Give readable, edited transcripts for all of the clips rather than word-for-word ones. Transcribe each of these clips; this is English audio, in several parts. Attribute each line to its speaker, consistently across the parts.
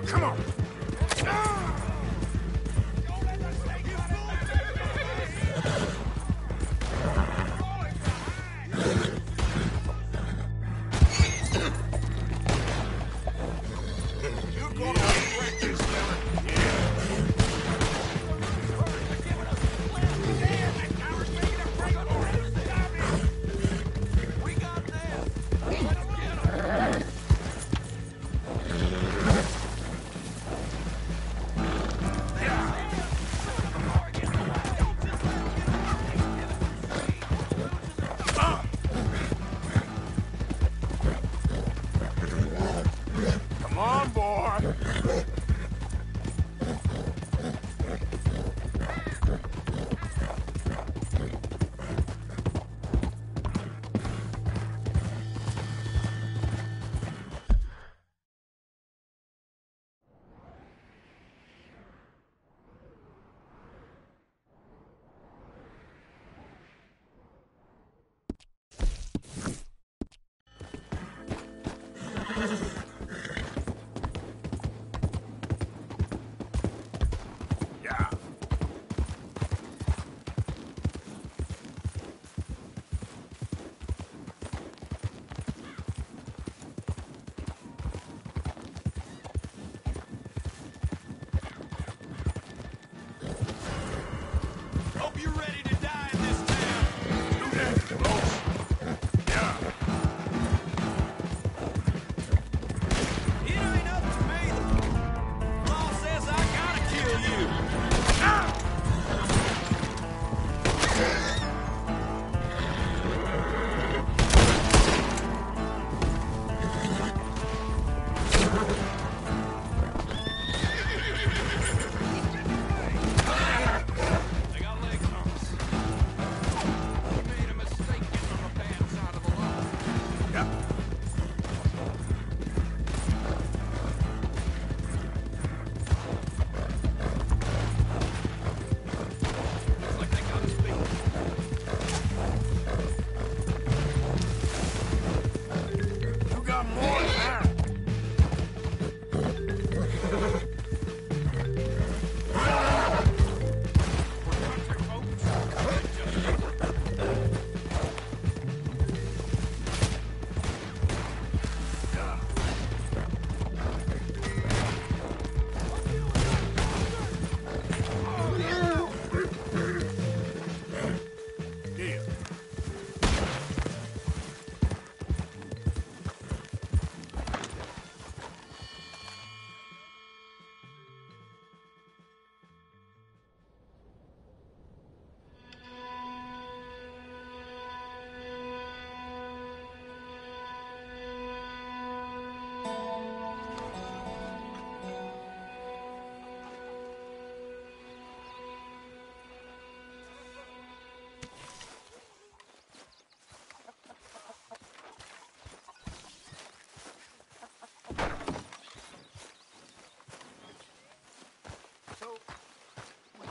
Speaker 1: come on!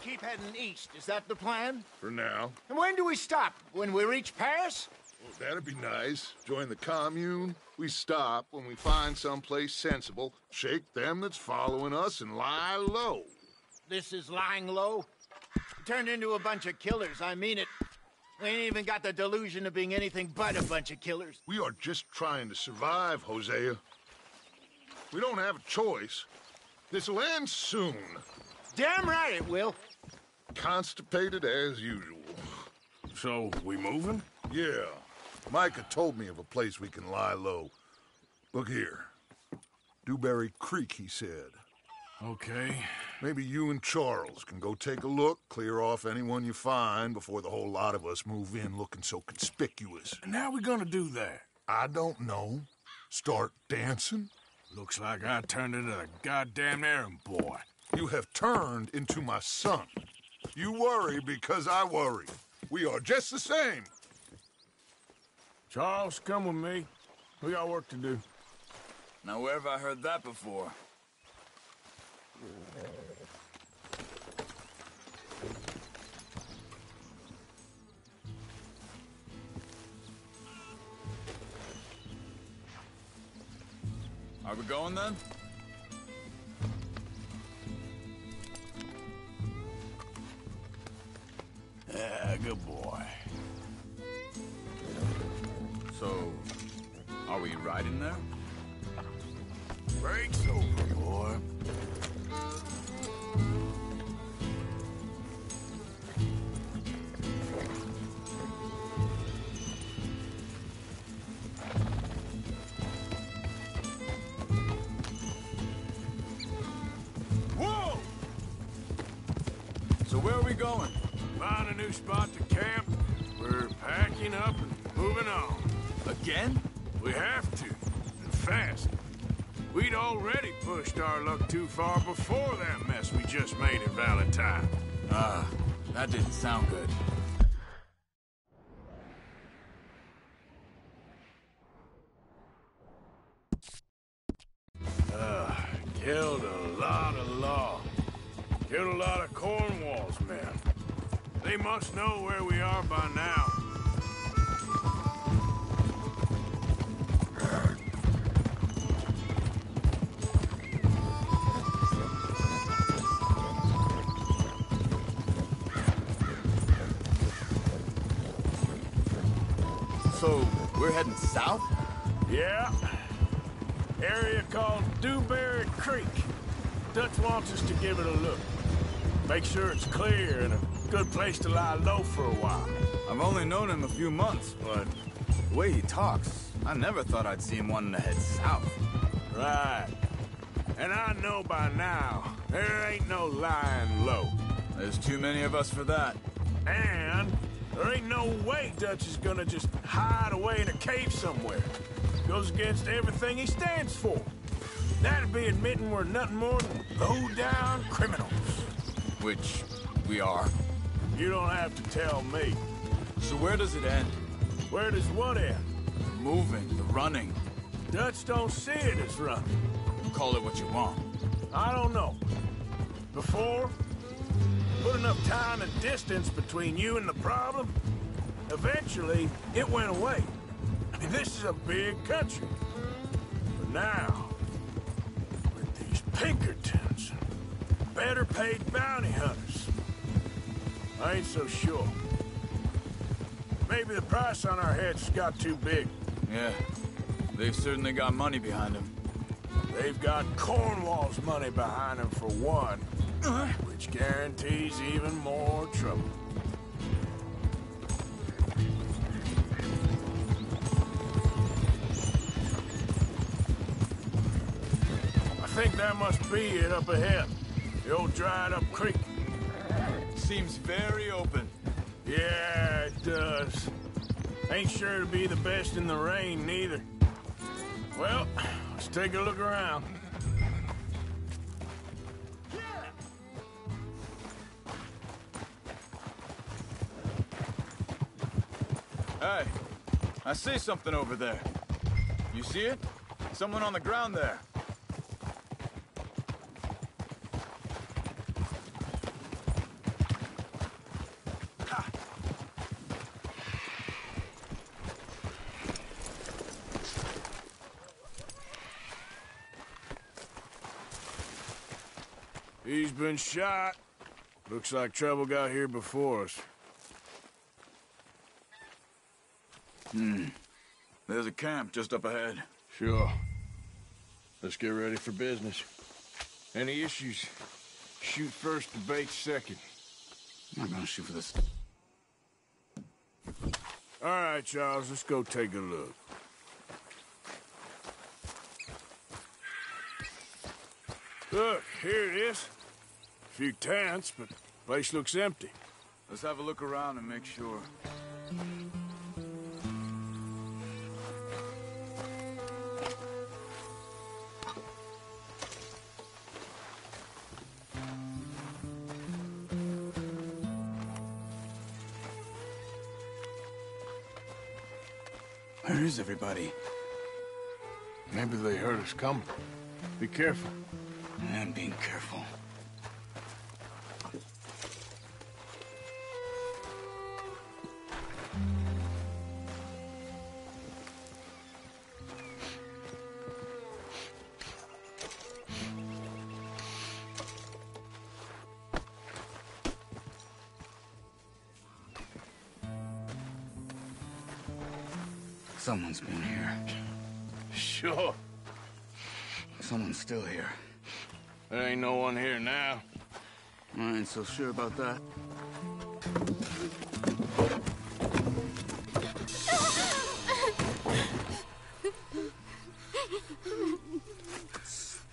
Speaker 1: Keep heading east. Is that the plan?
Speaker 2: For now.
Speaker 1: And when do we stop? When we reach Paris?
Speaker 2: Well, that'd be nice. Join the commune. We stop when we find someplace sensible, shake them that's following us, and lie low.
Speaker 1: This is lying low? We turned into a bunch of killers, I mean it. We ain't even got the delusion of being anything but a bunch of killers.
Speaker 2: We are just trying to survive, Hosea. We don't have a choice. This'll end soon.
Speaker 1: Damn right it will.
Speaker 2: Constipated as usual.
Speaker 3: So, we moving?
Speaker 2: Yeah. Micah told me of a place we can lie low. Look here. Dewberry Creek, he said.
Speaker 3: Okay.
Speaker 2: Maybe you and Charles can go take a look, clear off anyone you find before the whole lot of us move in looking so conspicuous.
Speaker 3: And how we gonna do that?
Speaker 2: I don't know. Start dancing?
Speaker 3: Looks like I turned into a goddamn errand boy.
Speaker 2: You have turned into my son. You worry because I worry. We are just the same.
Speaker 3: Charles, come with me. We got work to do.
Speaker 4: Now, where have I heard that before? Are we going then?
Speaker 3: Yeah, good boy.
Speaker 4: So, are we riding there?
Speaker 3: Break's over, boy.
Speaker 4: Whoa! So where are we going?
Speaker 3: Find a new spot to camp. We're packing up and moving on.
Speaker 4: Again?
Speaker 3: We have to, and fast. We'd already pushed our luck too far before that mess we just made in Valentine.
Speaker 4: That didn't sound good.
Speaker 3: Killed a lot of law. Killed a lot of Cornwall's men. They must know where we are by now.
Speaker 4: So, we're heading south?
Speaker 3: Yeah. Area called Dewberry Creek. Dutch wants us to give it a look. Make sure it's clear and a good place to lie low for a while.
Speaker 4: I've only known him a few months, but the way he talks, I never thought I'd see him wanting to head south.
Speaker 3: Right. And I know by now, there ain't no lying low.
Speaker 4: There's too many of us for that.
Speaker 3: And there ain't no way Dutch is gonna just hide away in a cave somewhere. Goes against everything he stands for. That'd be admitting we're nothing more than low-down criminals.
Speaker 4: Which we are.
Speaker 3: You don't have to tell me.
Speaker 4: So where does it end?
Speaker 3: Where does what end?
Speaker 4: The moving, the running.
Speaker 3: Dutch don't see it as running.
Speaker 4: Call it what you want.
Speaker 3: I don't know. Before, put enough time and distance between you and the problem, eventually it went away. I mean, this is a big country. But now, with these Pinkertons, better paid bounty hunters, I ain't so sure. Maybe the price on our heads got too big.
Speaker 4: Yeah, they've certainly got money behind them.
Speaker 3: They've got Cornwall's money behind them for one, which guarantees even more trouble. I think that must be it up ahead. The old dried-up creek.
Speaker 4: Seems very open.
Speaker 3: Yeah, it does. Ain't sure to be the best in the rain, neither. Well, let's take a look around.
Speaker 4: Hey, I see something over there. You see it? Someone on the ground there.
Speaker 3: He's been shot. Looks like trouble got here before us.
Speaker 4: There's a camp just up ahead.
Speaker 3: Sure. Let's get ready for business. Any issues? Shoot first, debate second.
Speaker 4: I'm not gonna shoot for this.
Speaker 3: All right, Charles, let's go take a look. Look, here it is. A few tents, but the place looks empty.
Speaker 4: Let's have a look around and make sure. Where is everybody?
Speaker 3: Maybe they heard us coming. Be careful.
Speaker 4: I'm being careful.
Speaker 5: Someone's been here.
Speaker 6: Sure.
Speaker 5: Someone's still here.
Speaker 6: There ain't no one here now.
Speaker 5: I ain't so sure about that.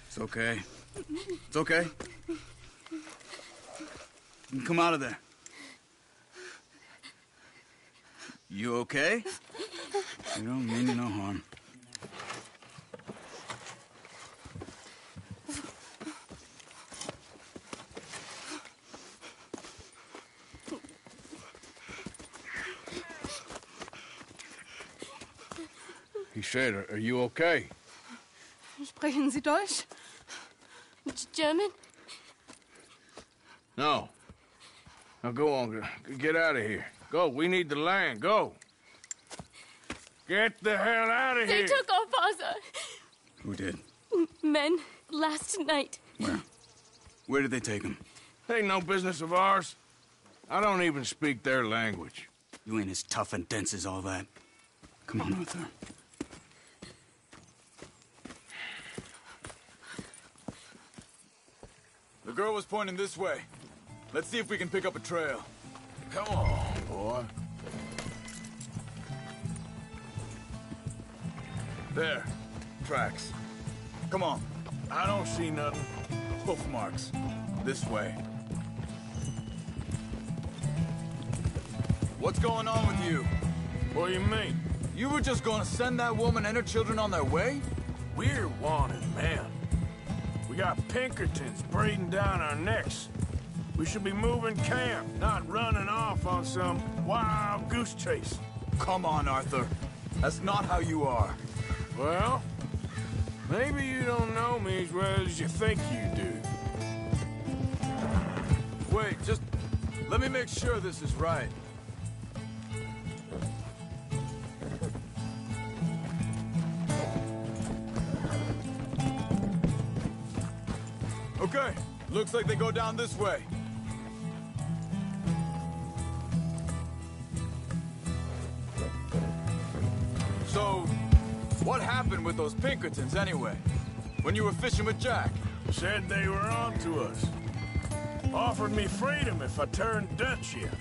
Speaker 5: It's okay. It's okay. You can come out of there. You okay? You don't mean you no harm.
Speaker 6: He said, are you okay?
Speaker 7: Sprechen Sie Deutsch? German?
Speaker 6: No. Now go on, get out of here. Go, we need the land, go. Get the hell out of
Speaker 7: They
Speaker 6: here.
Speaker 7: took our father.
Speaker 5: Who did?
Speaker 7: Men, last night.
Speaker 5: Where? Where did they take him?
Speaker 6: Ain't no business of ours. I don't even speak their language.
Speaker 5: You ain't as tough and dense as all that. Come on, Arthur.
Speaker 4: The girl was pointing this way. Let's see if we can pick up a trail.
Speaker 6: Come on, boy.
Speaker 4: There. Tracks. Come on.
Speaker 6: I don't see nothing.
Speaker 4: Hoof marks. This way. What's going on with you?
Speaker 6: What do you mean?
Speaker 4: You were just gonna send that woman and her children on their way?
Speaker 3: We're wanted men. We got Pinkertons breathing down our necks. We should be moving camp, not running off on some wild goose chase.
Speaker 4: Come on, Arthur. That's not how you are.
Speaker 3: Well, maybe you don't know me as well as you think you do.
Speaker 4: Wait, just let me make sure this is right. Okay, looks like they go down this way. So, what happened with those Pinkertons anyway? When you were fishing with Jack?
Speaker 3: Said they were on to us. Offered me freedom if I turned Dutch here.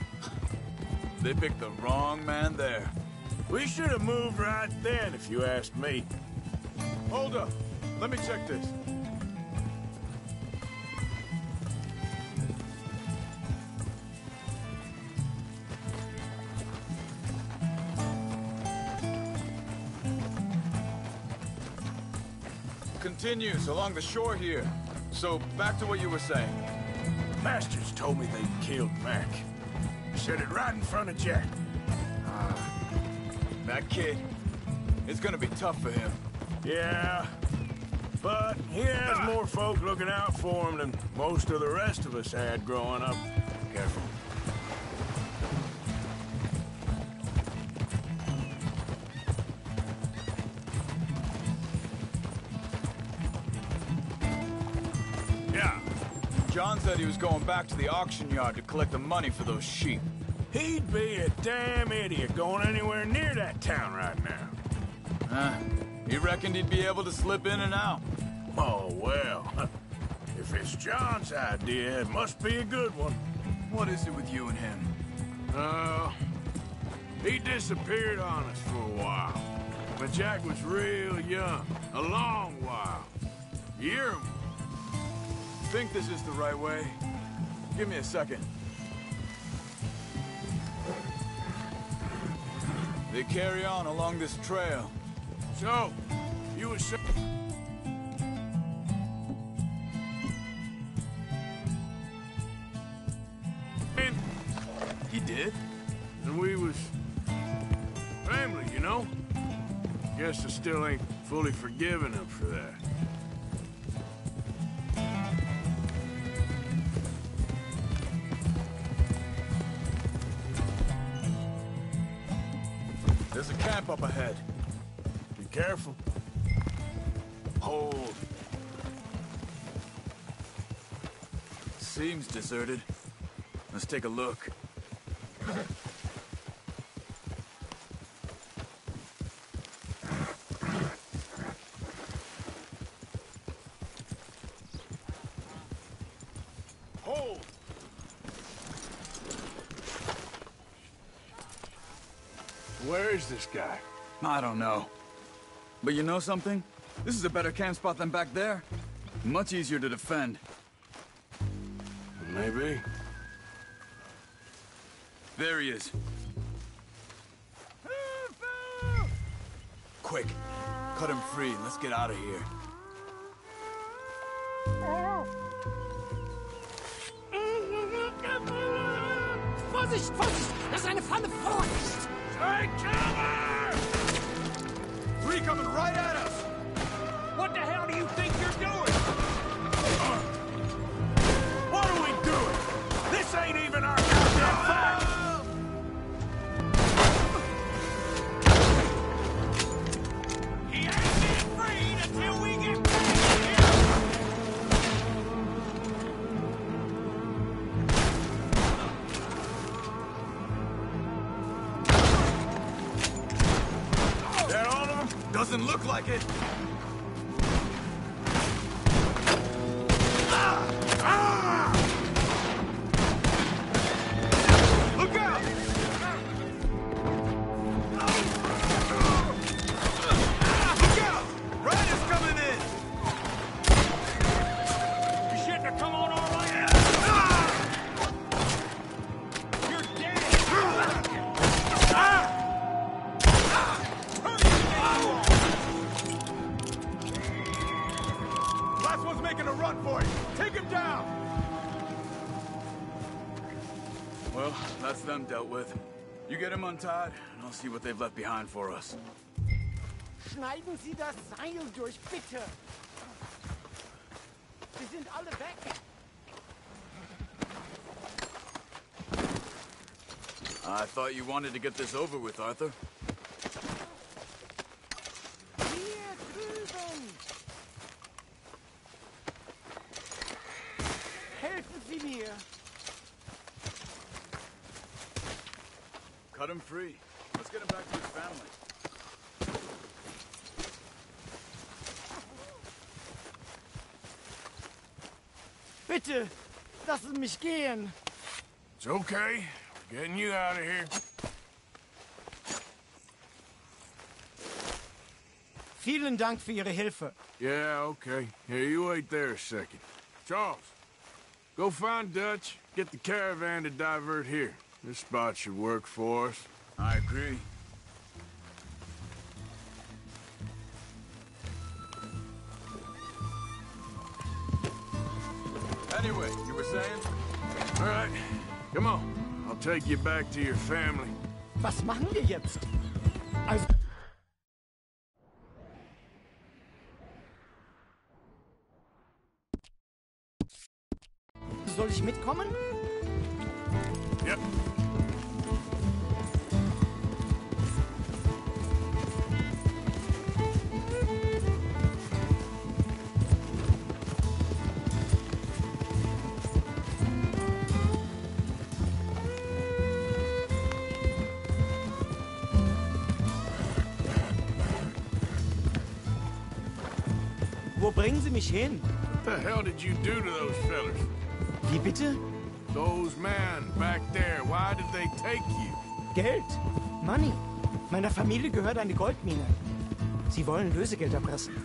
Speaker 4: They picked the wrong man there.
Speaker 3: We should have moved right then, if you asked me.
Speaker 4: Hold up. Let me check this. Continues along the shore here. So, back to what you were saying.
Speaker 3: Masters told me they killed Mac. Said it right in front of Jack.
Speaker 4: That kid, it's gonna be tough for him.
Speaker 3: Yeah, but he has more folk looking out for him than most of the rest of us had growing up.
Speaker 4: Careful.
Speaker 3: Yeah,
Speaker 4: John said he was going back to the auction yard to collect the money for those sheep.
Speaker 3: he'd be a damn idiot going anywhere near that town right now.
Speaker 4: He reckoned he'd be able to slip in and out.
Speaker 3: Oh, well, if it's John's idea, it must be a good one.
Speaker 4: What is it with you and him?
Speaker 3: He disappeared on us for a while. When Jack was real young. A long while. Year.
Speaker 4: Think this is the right way? Give me a second. They carry on along this trail.
Speaker 3: So, you were saying...
Speaker 4: He did?
Speaker 3: And we was... family, you know? Guess I still ain't fully forgiven him for that.
Speaker 4: There's a camp up ahead.
Speaker 3: Be careful.
Speaker 4: Hold. Seems deserted. Let's take a look.
Speaker 6: Where is this guy?
Speaker 4: I don't know. But you know something? This is a better camp spot than back there. Much easier to defend.
Speaker 6: Maybe.
Speaker 4: There he is. Quick, cut him free and let's get out of here.
Speaker 8: Vorsicht, Vorsicht! Das ist eine Falle! Vorsicht!
Speaker 3: Take cover!
Speaker 4: Three coming right at us!
Speaker 3: What the hell do you think you're doing? What are we doing? This ain't even our goddamn fight! He ain't being freed until we get back here!
Speaker 4: That all of them? Doesn't look like it. Look out! Look out! Riders coming in!
Speaker 3: You shouldn't have come on our way! You're dead!
Speaker 4: Last one's making a run for it. Take him down! Well, that's them dealt with. You get him untied, and I'll see what they've left behind for us.
Speaker 8: Schneiden Sie das Seil durch, bitte! Sie sind alle weg!
Speaker 4: I thought you wanted to get this over with, Arthur.
Speaker 8: Hier drüben! Helfen Sie mir!
Speaker 4: Cut him free. Let's get him back to his family.
Speaker 8: Bitte! Lassen Sie mich gehen!
Speaker 6: It's okay. We're getting you out of here.
Speaker 8: Vielen Dank für Ihre Hilfe.
Speaker 6: Yeah, okay. Here, you wait there a second. Charles, go find Dutch. Get the caravan to divert here. This spot should work for us.
Speaker 4: I agree. Anyway, you were saying?
Speaker 6: All right, come on. I'll take you back to your family.
Speaker 8: Was machen wir jetzt? Also... Soll ich mitkommen?
Speaker 6: Yep.
Speaker 8: Wo bringen Sie mich hin?
Speaker 6: What the hell did you do to those fellas?
Speaker 8: Wie bitte?
Speaker 6: Those men back there, why did they take you?
Speaker 8: Geld. Money. Meiner Familie gehört eine Goldmine. Sie wollen Lösegeld erpressen.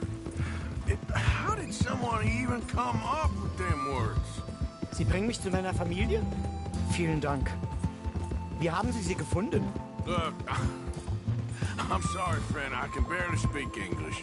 Speaker 6: How did someone even come up with them words?
Speaker 8: Sie bringen mich zu meiner Familie? Vielen Dank. Wie haben Sie sie gefunden?
Speaker 6: Look, I'm sorry, friend. I can barely speak English.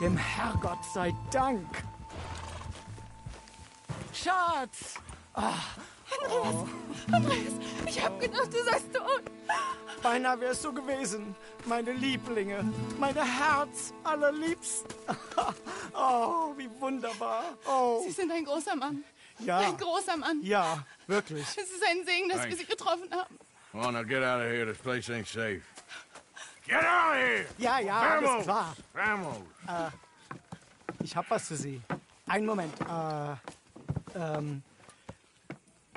Speaker 8: Dem Herrgott sei Dank. Schatz!
Speaker 7: Andreas, ich hab gedacht, du seist tot.
Speaker 8: Beinahe wär's so gewesen. Meine Lieblinge, meine Herz allerliebsten. Oh, wie wunderbar. Oh,
Speaker 7: Sie sind ein großer Mann.
Speaker 8: ja.
Speaker 7: Ein großer Mann.
Speaker 8: Ja, wirklich.
Speaker 7: Es ist ein Segen, dass wir
Speaker 6: Thanks.
Speaker 7: Sie getroffen haben.
Speaker 6: Come on, now get out of here. This place ain't safe. Get out of here!
Speaker 8: Ja, ja, alles klar.
Speaker 6: Vamos!
Speaker 8: Ich hab was für Sie. Einen Moment.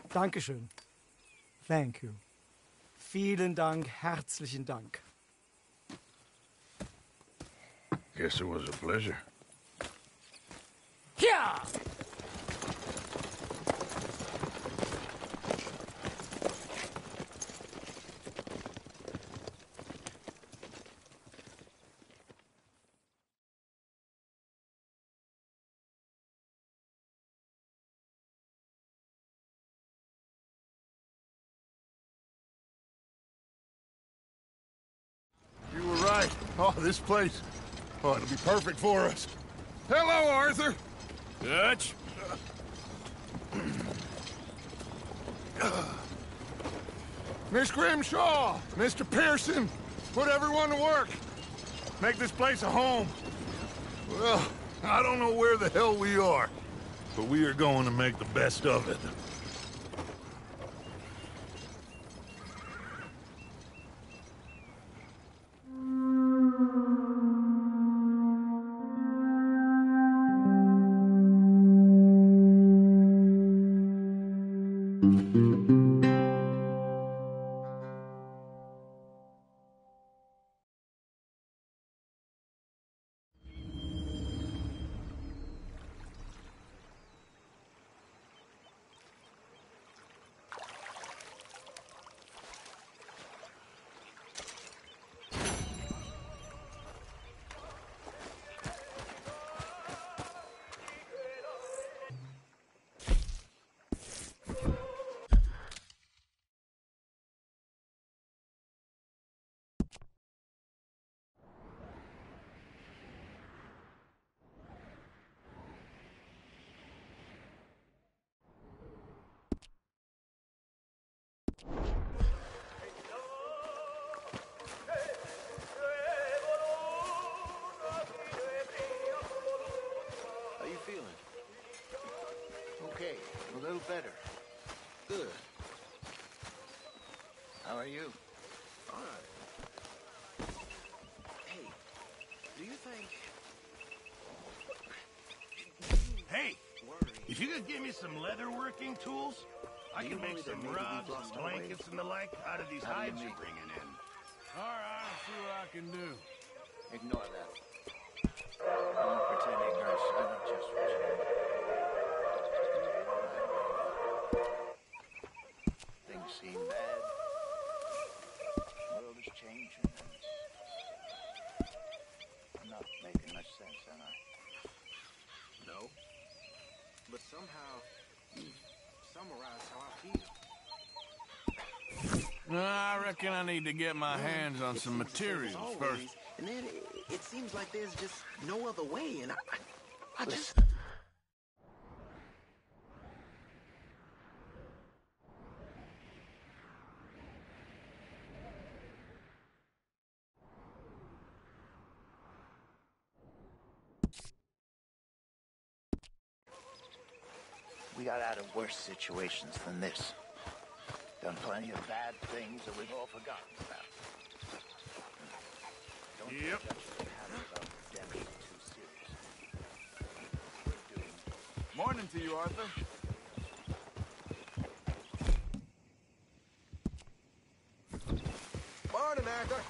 Speaker 8: Dankeschön. Thank you. Vielen Dank, herzlichen Dank.
Speaker 6: Guess it was a pleasure.
Speaker 8: Ja!
Speaker 2: You were right. Oh, this place. Oh, it'll be perfect for us. Hello, Arthur.
Speaker 6: Dutch?
Speaker 2: Miss Grimshaw, Mr. Pearson, put everyone to work. Make this place a home. Well, I don't know where the hell we are, but we are going to make the best of it.
Speaker 1: How you feeling? Okay, a little better. Good. How are you?
Speaker 9: Fine. Hey, do you think...
Speaker 3: Hey, if you could give me some leatherworking tools, I can make some rugs and blankets and the like out of these hides you're bringing in.
Speaker 6: All right, I'll see what I can do.
Speaker 1: Ignore that. Don't pretend ignorance. I know just what you mean. Things seem bad. The world is changing. I'm not making much sense, am I?
Speaker 9: No. But somehow, you summarize how I feel.
Speaker 6: I reckon I need to get my hands on some materials first.
Speaker 9: And then it seems like there's just no other way, and I just...
Speaker 1: We got out of worse situations than this. Done plenty of bad things that we've all forgotten about. Don't
Speaker 6: Yep.
Speaker 1: judge the habit of redemption too seriously.
Speaker 4: Morning to you, Arthur.
Speaker 9: Morning, Arthur.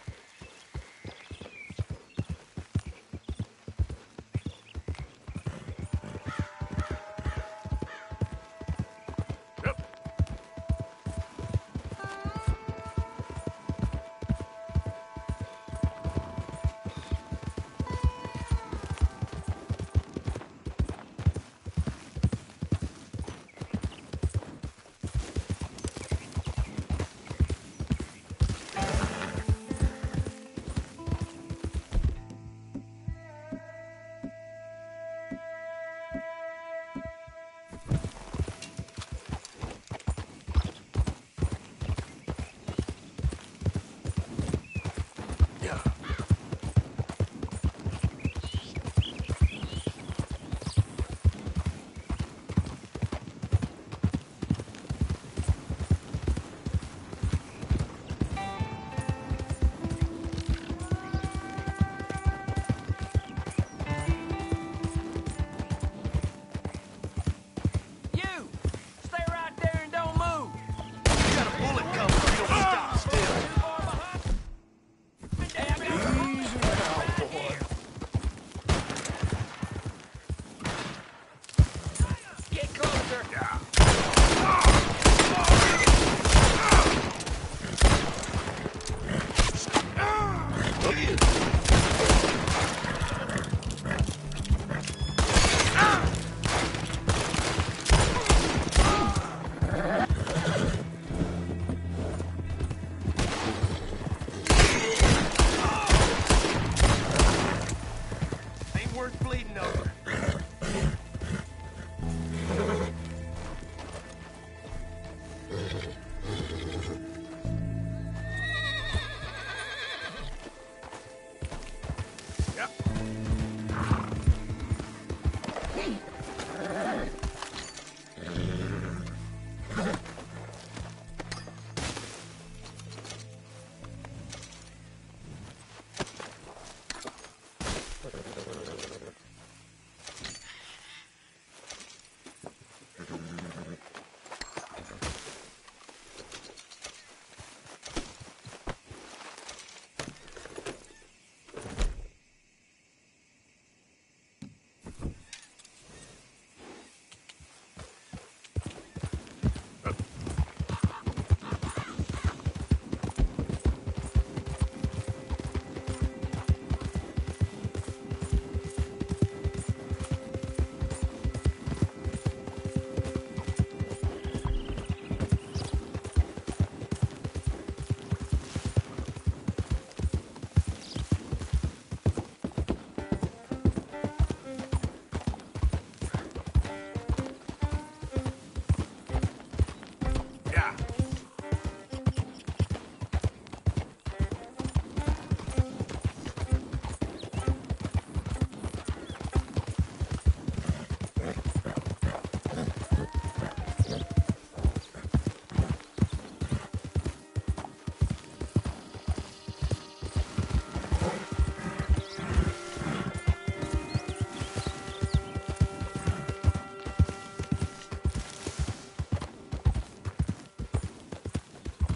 Speaker 6: Yeah.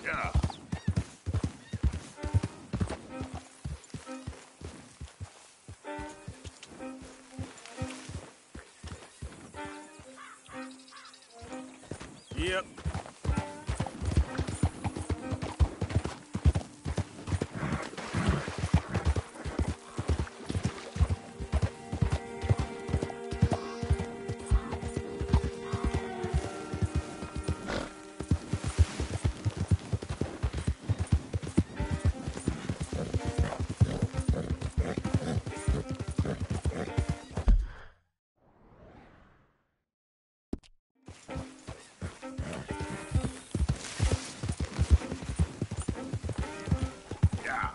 Speaker 6: Yeah. Yep. Yeah.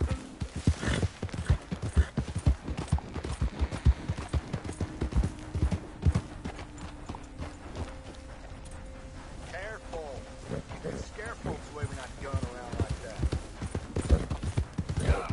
Speaker 1: Careful. Scare folks waving that gun around like that.
Speaker 6: Yeah.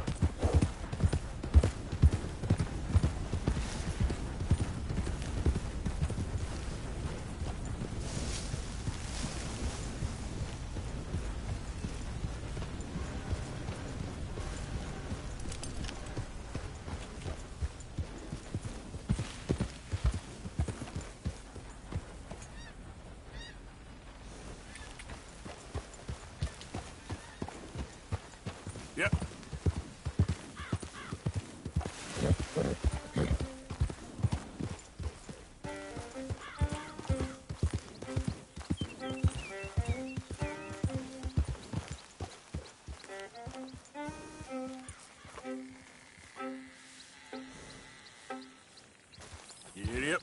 Speaker 6: Yep. Yep.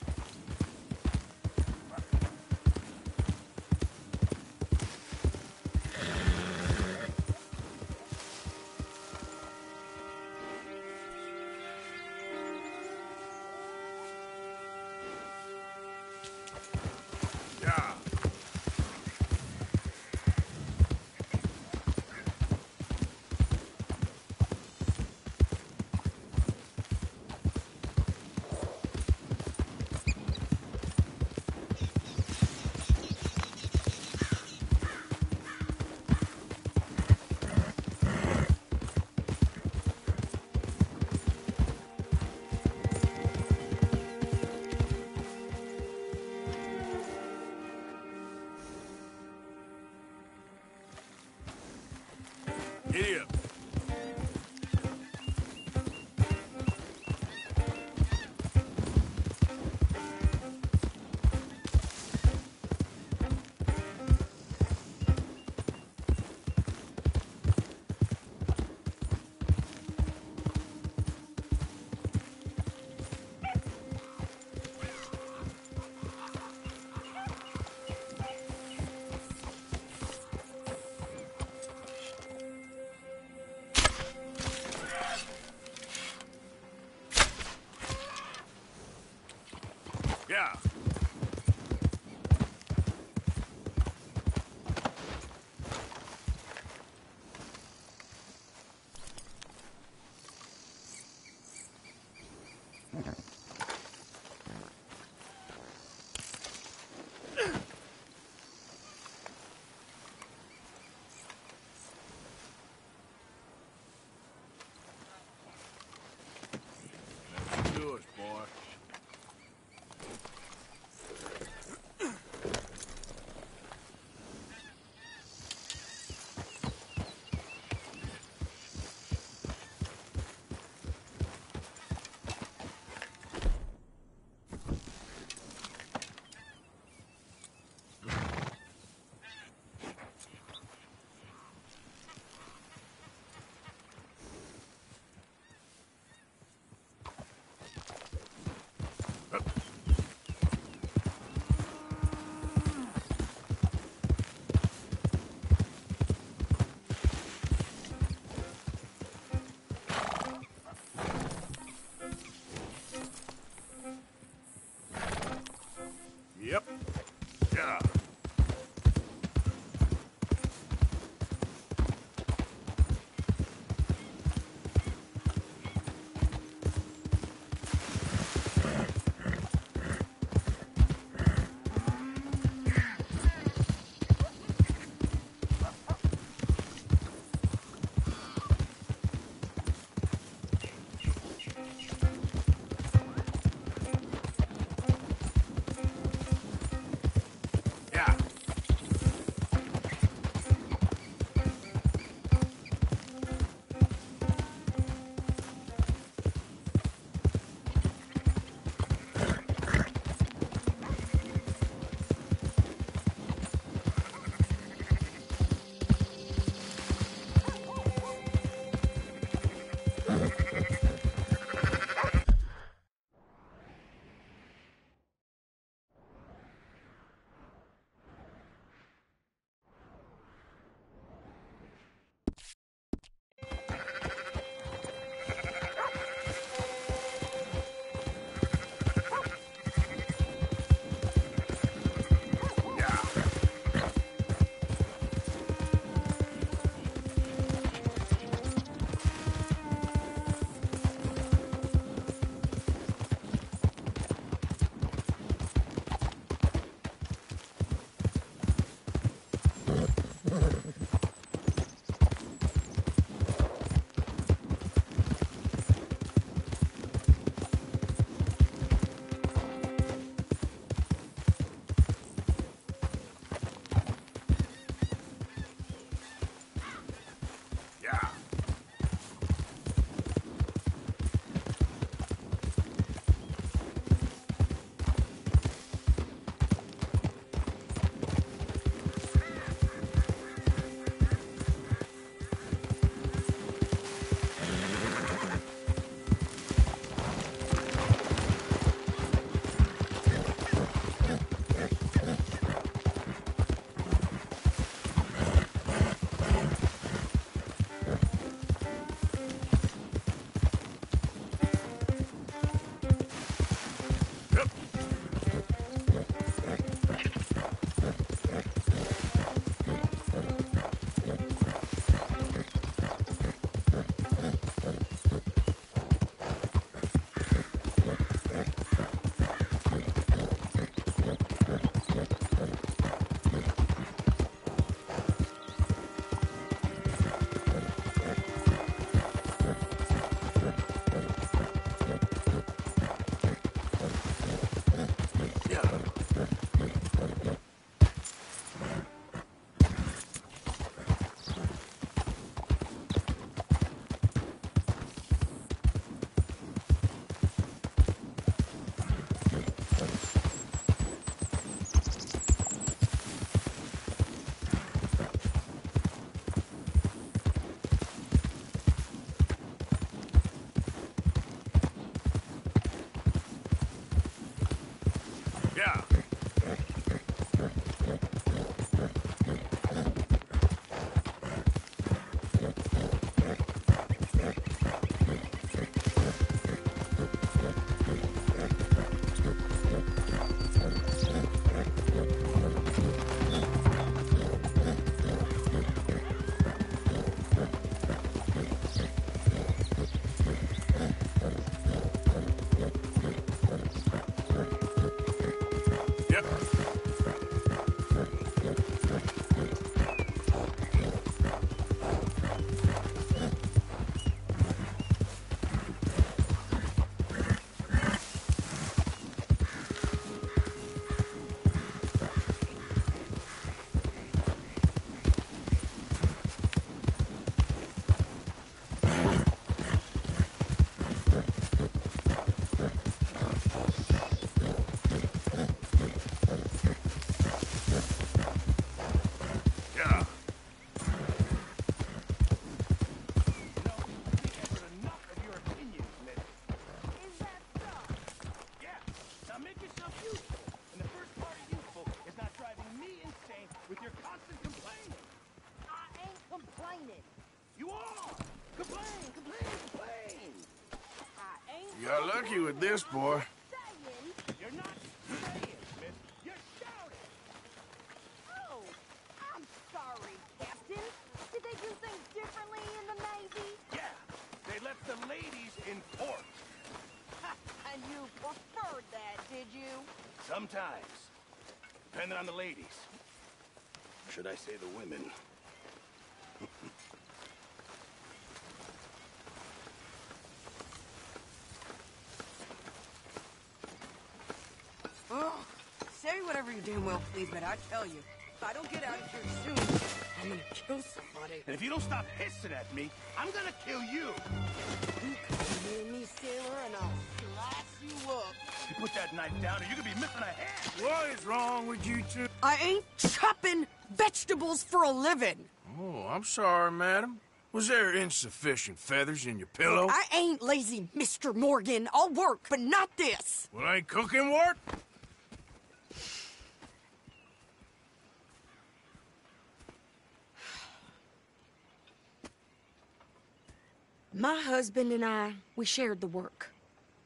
Speaker 6: Yeah. Giddy up. Got lucky with this, boy.
Speaker 3: You're not saying, miss. You're shouting.
Speaker 10: Oh, I'm sorry, Captain. Did they do things differently in the Navy?
Speaker 3: Yeah, they left the ladies in port.
Speaker 10: And you preferred that, did you?
Speaker 3: Sometimes. Depending on the ladies. Or should I say the women?
Speaker 11: Oh, say whatever you damn well please, but I tell you, if I don't get out of here soon, I'm gonna kill somebody.
Speaker 3: And if you don't stop hissing at me, I'm gonna kill you.
Speaker 11: You come near me, sailor, and I'll slice you up.
Speaker 3: You put that knife down or you're gonna be missing a hand.
Speaker 6: What is wrong with you two?
Speaker 11: I ain't chopping vegetables for a living.
Speaker 6: Oh, I'm sorry, madam. Was there insufficient feathers in your pillow?
Speaker 11: I ain't lazy, Mr. Morgan. I'll work, but not this.
Speaker 6: Well, ain't cooking work?
Speaker 11: My husband and I, we shared the work.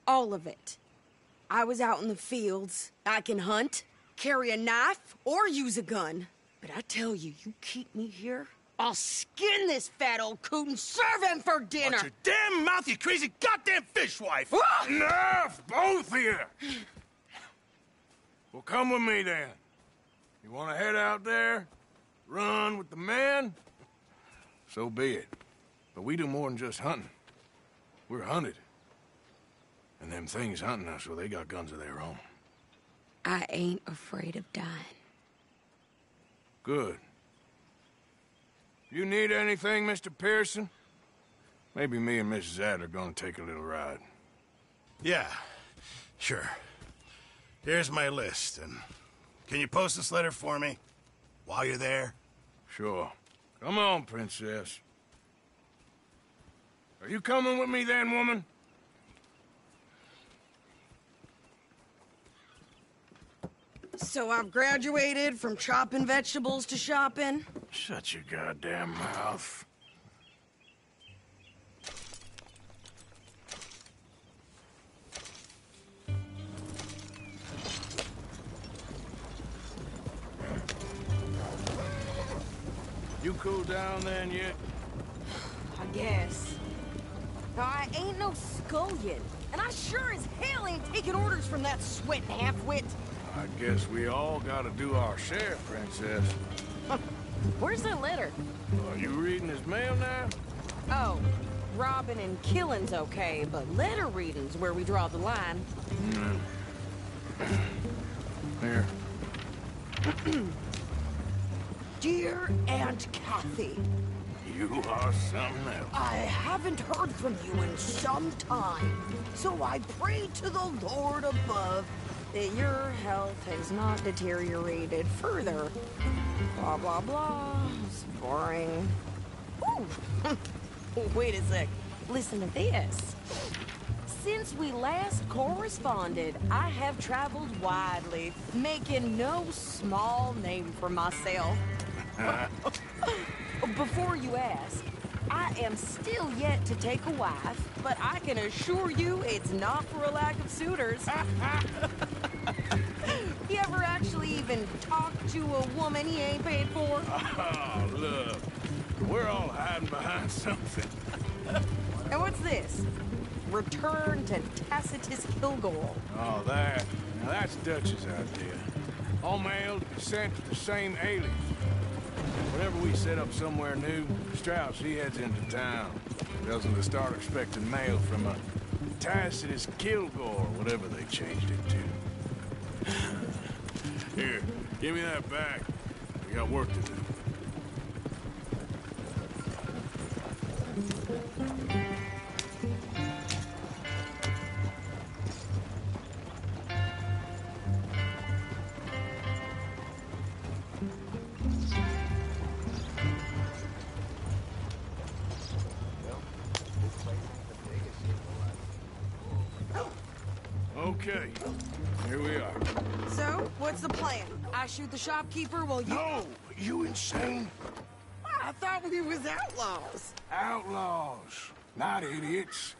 Speaker 11: All of it. I was out in the fields. I can hunt, carry a knife, or use a gun. But I tell you, you keep me here, I'll skin this fat old coot and serve him for dinner.
Speaker 3: Watch your damn mouth, you crazy goddamn fishwife!
Speaker 6: Enough, both of you! Well, come with me, then. You want to head out there? Run with the men? So be it. But we do more than just hunting. We're hunted. And them things hunting us, well, they got guns of their own.
Speaker 11: I ain't afraid of dying.
Speaker 6: Good. You need anything, Mr. Pearson? Maybe me and Mrs. Adler are gonna take a little ride.
Speaker 3: Yeah, sure. Here's my list, and can you post this letter for me while you're there?
Speaker 6: Sure. Come on, Princess. Are you coming with me then, woman?
Speaker 11: So I've graduated from chopping vegetables to shopping.
Speaker 6: Shut your goddamn mouth. You cool down then yet?
Speaker 11: I guess. Now, I ain't no scullion, and I sure as hell ain't taking orders from that sweating half-wit.
Speaker 6: I guess we all gotta do our share, Princess.
Speaker 11: Where's that letter?
Speaker 6: Are you reading his mail now?
Speaker 11: Oh, robbing and killing's okay, but letter reading's where we draw the line.
Speaker 6: Here.
Speaker 11: Dear Aunt Kathy,
Speaker 6: You are something else.
Speaker 11: I haven't heard from you in some time, so I pray to the Lord above that your health has not deteriorated further. Blah, blah, blah. It's boring. Ooh. Wait a sec. Listen to this. Since we last corresponded, I have traveled widely, making no small name for myself. Before you ask, I am still yet to take a wife, but I can assure you it's not for a lack of suitors. You ever actually even talk to a woman he ain't paid for?
Speaker 6: Oh, look. We're all hiding behind something.
Speaker 11: And what's this? Return to Tacitus Kilgore.
Speaker 6: Oh, that. Now, that's Dutch's idea. All mailed, sent to the same alias. Whenever we set up somewhere new, Strauss, he heads into town. Tells him to start expecting mail from a Tacitus Kilgore, whatever they changed it to. Here, give me that back. We got work to do. Okay, here we are.
Speaker 11: So, what's the plan? I shoot the shopkeeper while you...
Speaker 6: No! You insane?
Speaker 11: I thought we was outlaws.
Speaker 6: Outlaws, not idiots.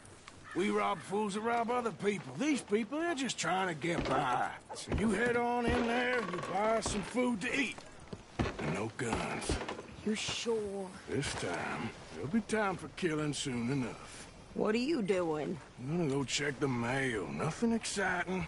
Speaker 6: We rob fools that rob other people. These people, they're just trying to get by. So you head on in there and you buy some food to eat. And no guns.
Speaker 11: You're sure?
Speaker 6: This time, there'll be time for killing soon enough.
Speaker 11: What are you doing?
Speaker 6: I'm gonna go check the mail. Nothing exciting.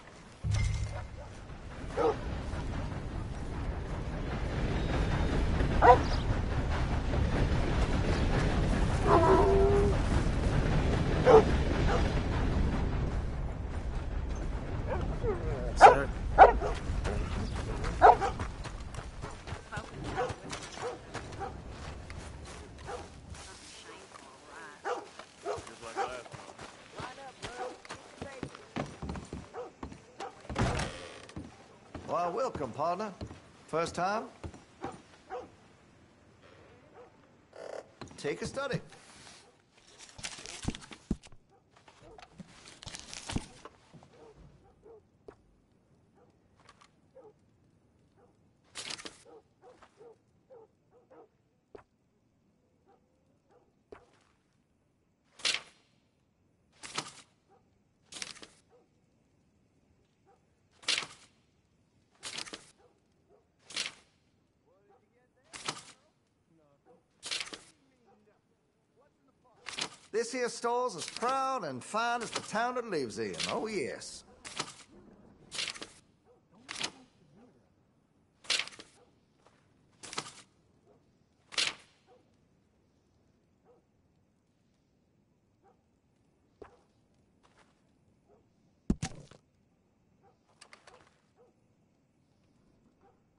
Speaker 9: Sir?
Speaker 12: Why, welcome, partner. First time? Take a study. This here store's as proud and fine as the town it lives in. Oh, yes.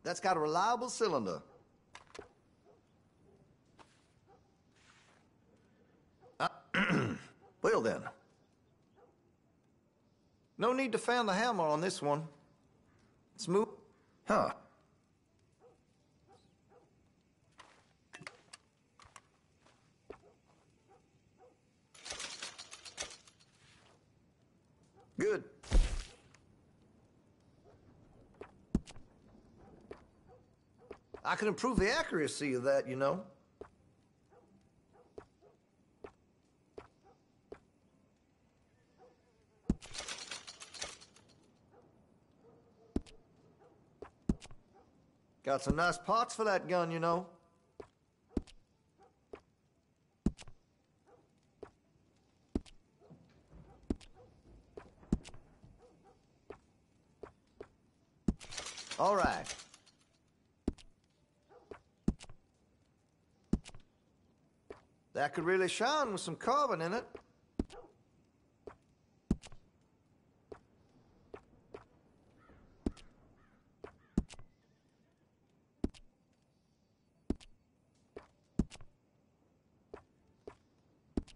Speaker 12: That's got a reliable cylinder. Well then. No need to fan the hammer on this one. Smooth. Huh. Good. I can improve the accuracy of that, you know. Got some nice parts for that gun, you know. All right. That could really shine with some carbon in it.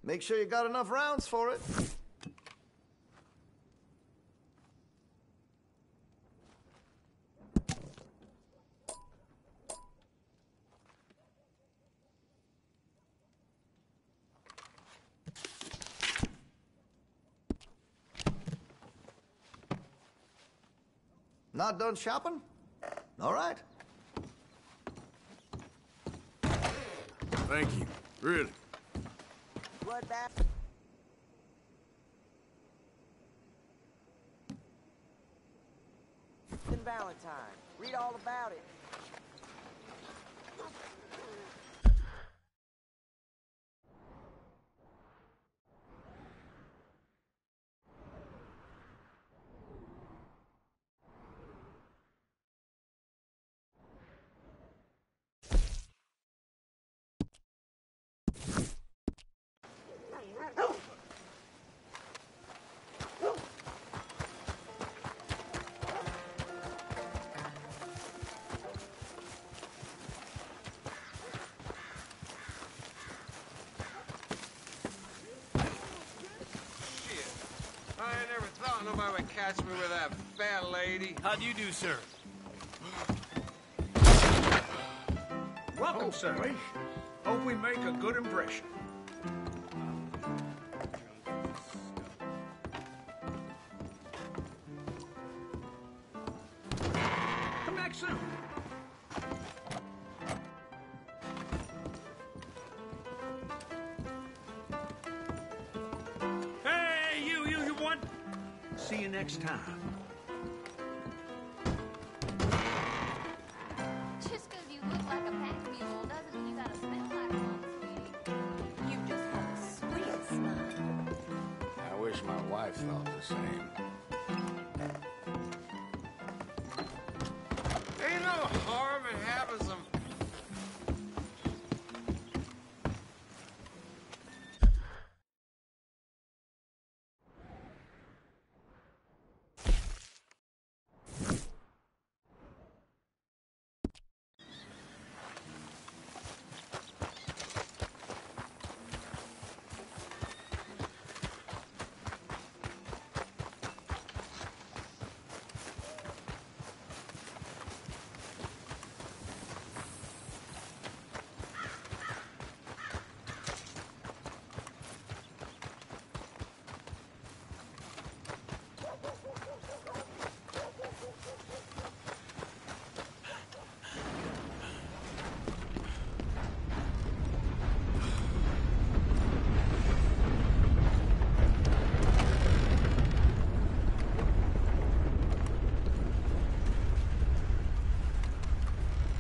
Speaker 12: Make sure you got enough rounds for it. Not done shopping? All right.
Speaker 6: Thank you. Really.
Speaker 10: Bloodbath. Valentine. Read all about it.
Speaker 13: Nobody would catch me with that fat lady.
Speaker 3: How do you do, sir?
Speaker 6: Welcome, sir. Hope we make a good impression. Come back soon.
Speaker 3: Hey,
Speaker 14: See you next time.
Speaker 10: Just because you look like a pack mule doesn't mean you gotta smell like one, sweetie. You just have a sweet smile.
Speaker 6: I wish my wife thought the same.
Speaker 13: Ain't no harm in having some.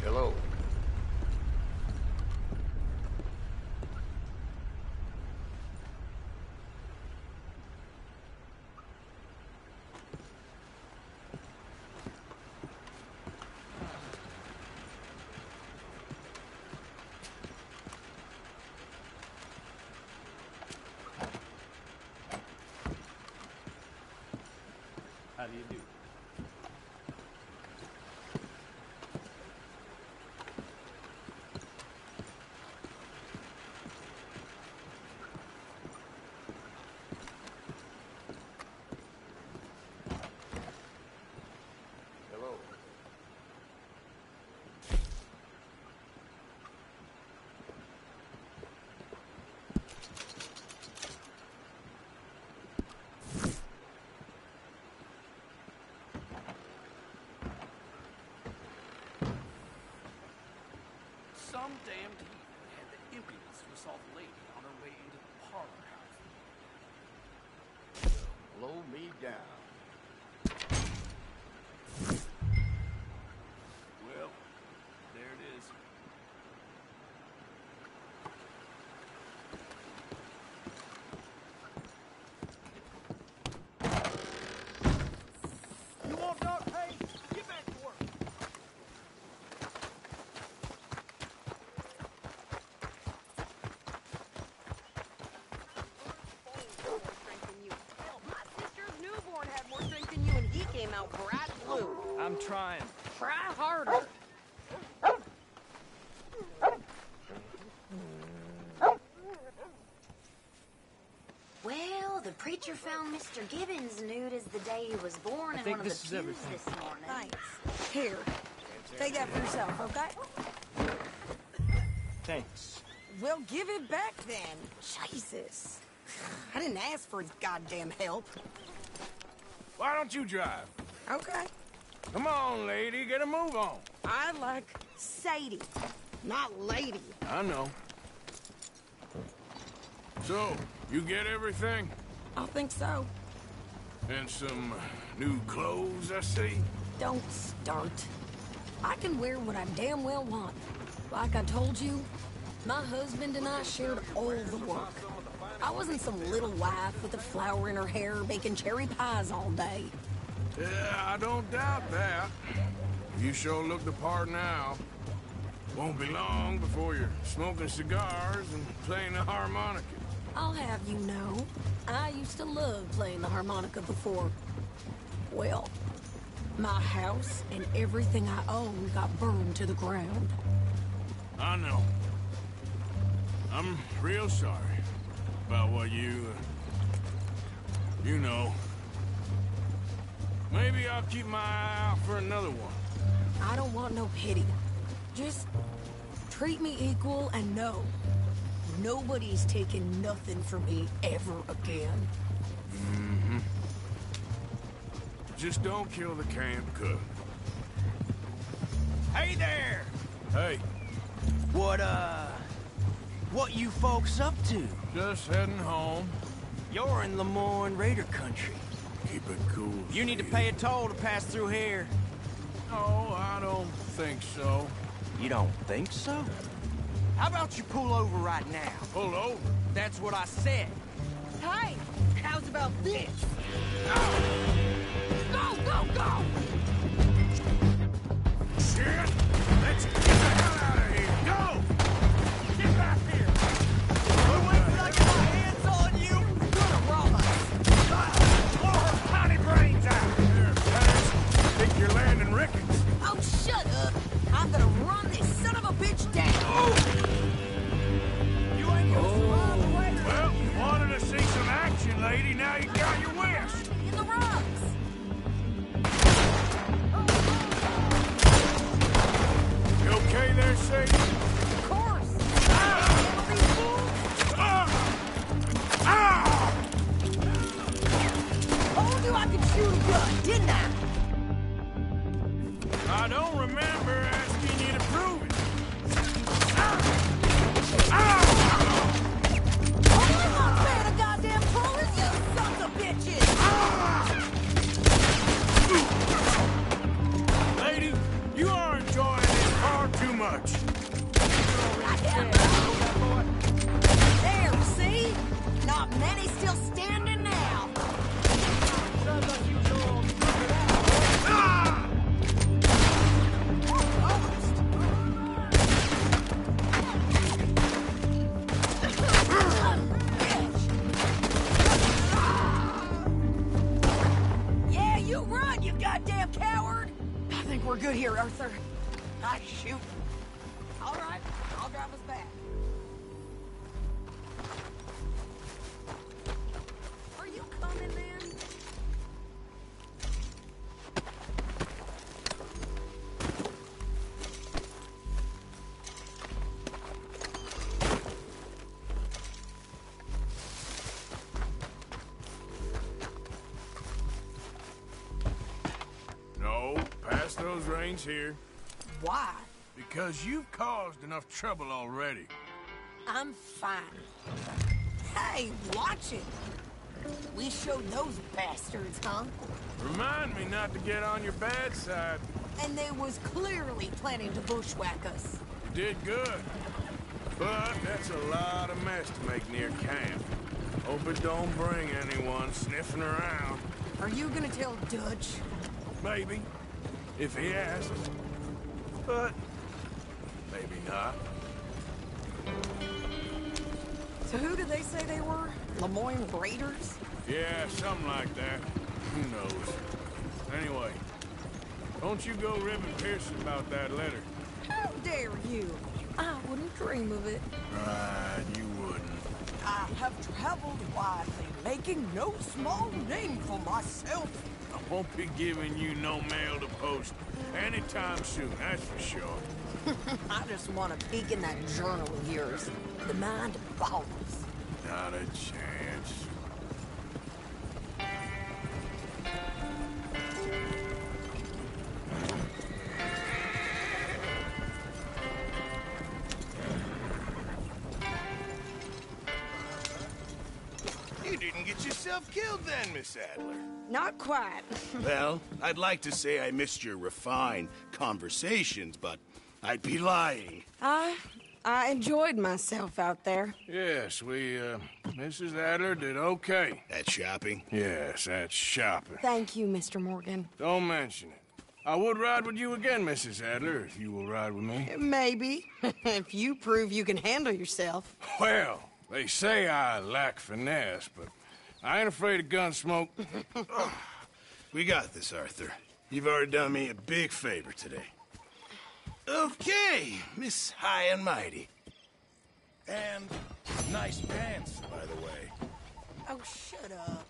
Speaker 2: Hello.
Speaker 14: How do you do?
Speaker 2: Hello.
Speaker 14: Some damned heathen had the impudence to assault a lady on her way into the parlor house.
Speaker 6: Blow me down.
Speaker 14: Well, there it is.
Speaker 13: You want dark paint? Get back to work.
Speaker 11: Hell, my sister's newborn had more strength than you, and he came out bright blue.
Speaker 14: I'm trying.
Speaker 11: Try harder.
Speaker 10: Well, the preacher found Mr. Gibbons nude as the day he was born in
Speaker 8: think
Speaker 10: one of
Speaker 8: this
Speaker 10: the
Speaker 8: is
Speaker 10: pews
Speaker 8: everything.
Speaker 10: this morning.
Speaker 11: Thanks. Here. Take that for yourself, okay?
Speaker 8: Thanks.
Speaker 11: Well, give it back then. Jesus. I didn't ask for his goddamn help.
Speaker 6: Why don't you drive?
Speaker 11: Okay.
Speaker 6: Come on, lady, get a move on.
Speaker 11: I like Sadie, not lady.
Speaker 6: I know. So, you get everything?
Speaker 11: I think so.
Speaker 6: And some new clothes, I see?
Speaker 11: Don't start. I can wear what I damn well want. Like I told you, my husband and I shared all the work. I wasn't some little wife with a flower in her hair baking cherry pies all day.
Speaker 6: Yeah, I don't doubt that. You sure look the part now. Won't be long before you're smoking cigars and playing the harmonica.
Speaker 11: I'll have you know, I used to love playing the harmonica before. Well, my house and everything I own got burned to the ground.
Speaker 6: I know. I'm real sorry about what you know. Maybe I'll keep my eye out for another one.
Speaker 11: I don't want no pity. Just treat me equal and know nobody's taking nothing from me ever again.
Speaker 6: Mm-hmm. Just don't kill the camp cook.
Speaker 8: Hey there!
Speaker 6: Hey,
Speaker 8: What you folks up to?
Speaker 6: just heading home.
Speaker 8: You're in Lemoyne Raider country.
Speaker 3: Keep it cool.
Speaker 14: You need to pay a toll to pass through here.
Speaker 3: No, I don't think so.
Speaker 14: You don't think so? How about you pull over right now?
Speaker 3: Pull over?
Speaker 14: That's what I said.
Speaker 11: Hey, how's about this? Go, go, go!
Speaker 3: Shit! Let's get the hell out of here! Go! Get back here!
Speaker 14: We're waiting till I get my hands on you!
Speaker 11: You're gonna rob us.
Speaker 3: Blow her potty brains out! Here, Paris. Think you're landing Ricketts.
Speaker 11: Oh, shut up. I'm gonna run this son of a bitch down.
Speaker 14: You ain't gonna survive the way.
Speaker 3: Well, you wanted to see some action, lady. Now you got your wish.
Speaker 11: In the rocks.
Speaker 3: You okay there, Sadie?
Speaker 11: Of course. Told you I could shoot a gun, didn't I?
Speaker 3: I don't remember asking you to prove it.
Speaker 11: Oh, I'm not a fan of goddamn crawlers, you sons of bitches!
Speaker 3: Lady, you are enjoying this far too much.
Speaker 11: There, see? Not many still standing now. Yeah, you run, you goddamn coward! I think we're good here, Arthur. I shoot. All right, I'll drive us back. Are you coming, then?
Speaker 3: No, pass those reins here.
Speaker 11: Why?
Speaker 3: Because you've caused enough trouble already.
Speaker 11: I'm fine. Hey, watch it. We showed those bastards, huh?
Speaker 3: Remind me not to get on your bad side.
Speaker 11: And they was clearly planning to bushwhack us.
Speaker 3: You did good. But that's a lot of mess to make near camp. Hope it don't bring anyone sniffing around.
Speaker 11: Are you gonna tell Dutch?
Speaker 3: Maybe. If he asks. But maybe not.
Speaker 11: So who did they say they were? Lemoyne Raiders?
Speaker 3: Yeah, something like that. Who knows? Anyway, don't you go ribbing Pearson about that letter.
Speaker 11: How dare you? I wouldn't dream of it.
Speaker 3: Right, you wouldn't.
Speaker 11: I have traveled widely, making no small name for myself.
Speaker 3: I won't be giving you no mail to post anytime soon, that's for sure.
Speaker 11: I just want to peek in that journal of yours. The mind boggles.
Speaker 3: Not a chance.
Speaker 15: You didn't get yourself killed then, Miss Adler.
Speaker 11: Not quite.
Speaker 15: Well, I'd like to say I missed your refined conversations, but I'd be lying.
Speaker 11: I enjoyed myself out there.
Speaker 3: Yes, Mrs. Adler did okay.
Speaker 15: That shopping?
Speaker 3: Yes, that's shopping.
Speaker 11: Thank you, Mr. Morgan.
Speaker 3: Don't mention it. I would ride with you again, Mrs. Adler, if you will ride with me.
Speaker 11: Maybe. If you prove you can handle yourself.
Speaker 3: Well, they say I lack finesse, but I ain't afraid of gun smoke.
Speaker 15: We got this, Arthur. You've already done me a big favor today. Okay, Miss High and Mighty. And nice pants, by the way.
Speaker 11: Oh, shut up.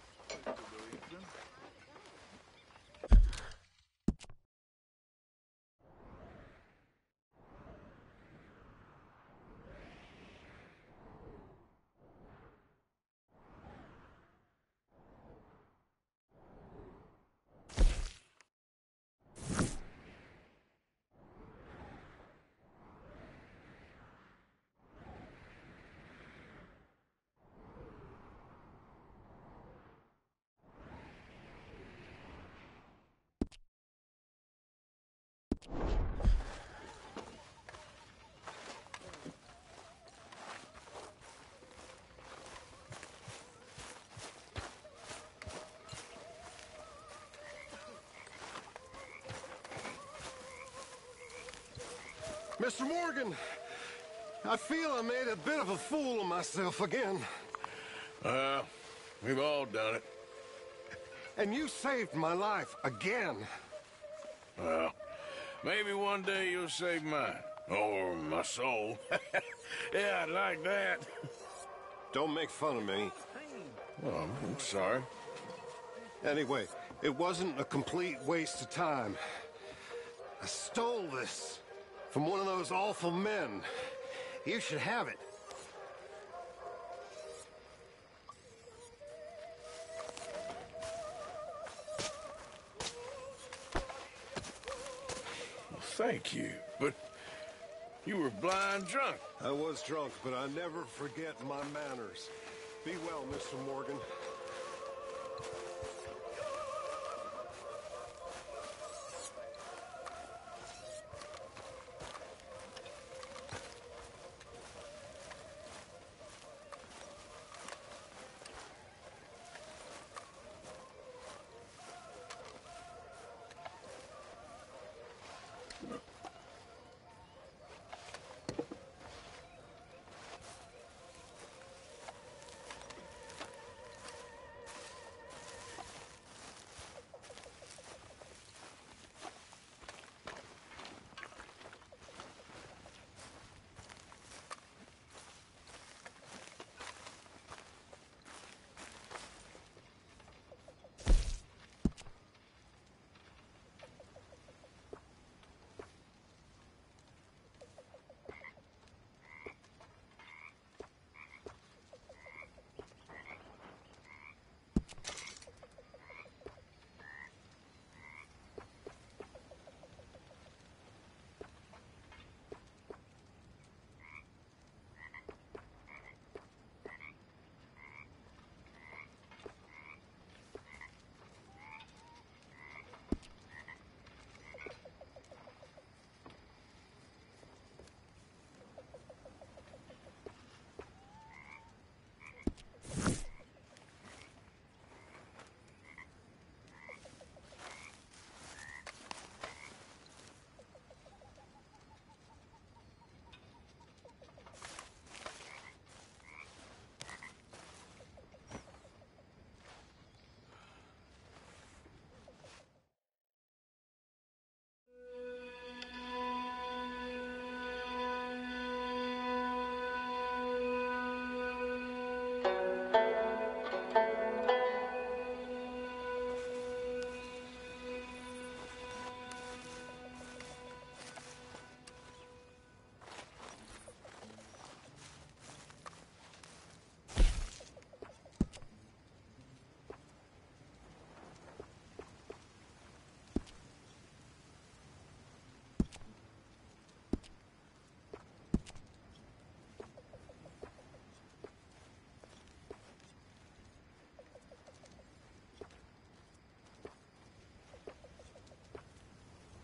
Speaker 16: Mr. Morgan, I feel I made a bit of a fool of myself again.
Speaker 6: We've all done it.
Speaker 16: And you saved my life again.
Speaker 6: Well, maybe one day you'll save mine. Or my soul. Yeah, I'd like that.
Speaker 16: Don't make fun of me.
Speaker 6: Oh, I'm sorry.
Speaker 16: Anyway, it wasn't a complete waste of time. I stole this from one of those awful men. You should have it.
Speaker 6: Well, thank you, but you were blind drunk.
Speaker 16: I was drunk, but I never forget my manners. Be well, Mr. Morgan.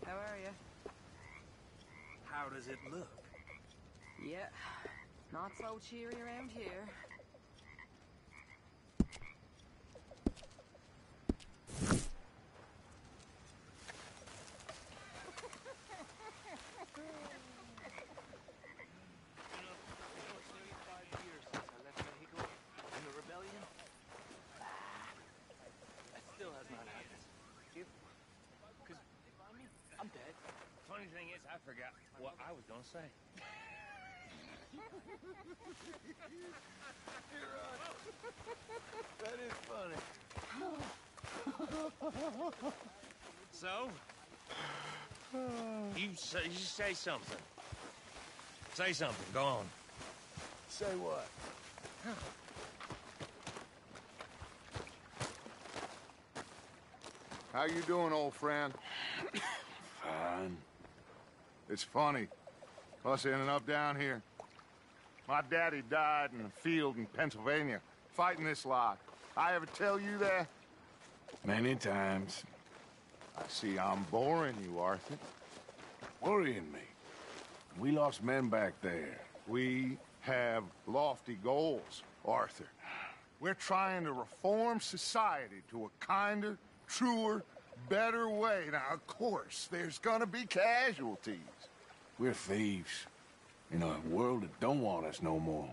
Speaker 17: How are you?
Speaker 14: How does it look?
Speaker 17: Yeah, not so cheery around here.
Speaker 14: I'm dead. Funny thing is, I forgot what I was gonna say.
Speaker 3: You're right. That is funny.
Speaker 14: So? You say something. Say something. Go on.
Speaker 3: Say what?
Speaker 2: How you doing, old friend?
Speaker 6: Fine.
Speaker 2: It's funny, us ending up down here. My daddy died in a field in Pennsylvania, fighting this lot. I ever tell you that?
Speaker 6: Many times.
Speaker 2: I see I'm boring you, Arthur.
Speaker 6: Worrying me. We lost men back there.
Speaker 2: We have lofty goals, Arthur. We're trying to reform society to a kinder, truer, better way. Now, of course, there's gonna be casualties.
Speaker 6: We're thieves. In a world that don't want us no more.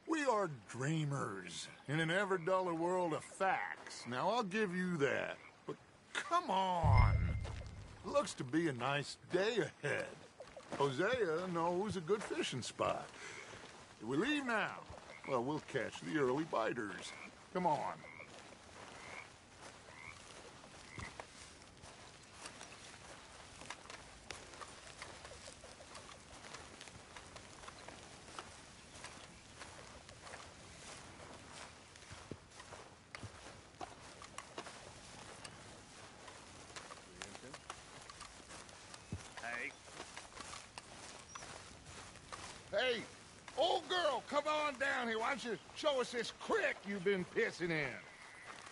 Speaker 2: We are dreamers in an ever duller world of facts. Now, I'll give you that. But come on. Looks to be a nice day ahead. Hosea knows a good fishing spot. If we leave now, well, we'll catch the early biters. Come on. Hey, old girl, come on down here. Why don't you show us this creek you've been pissing in?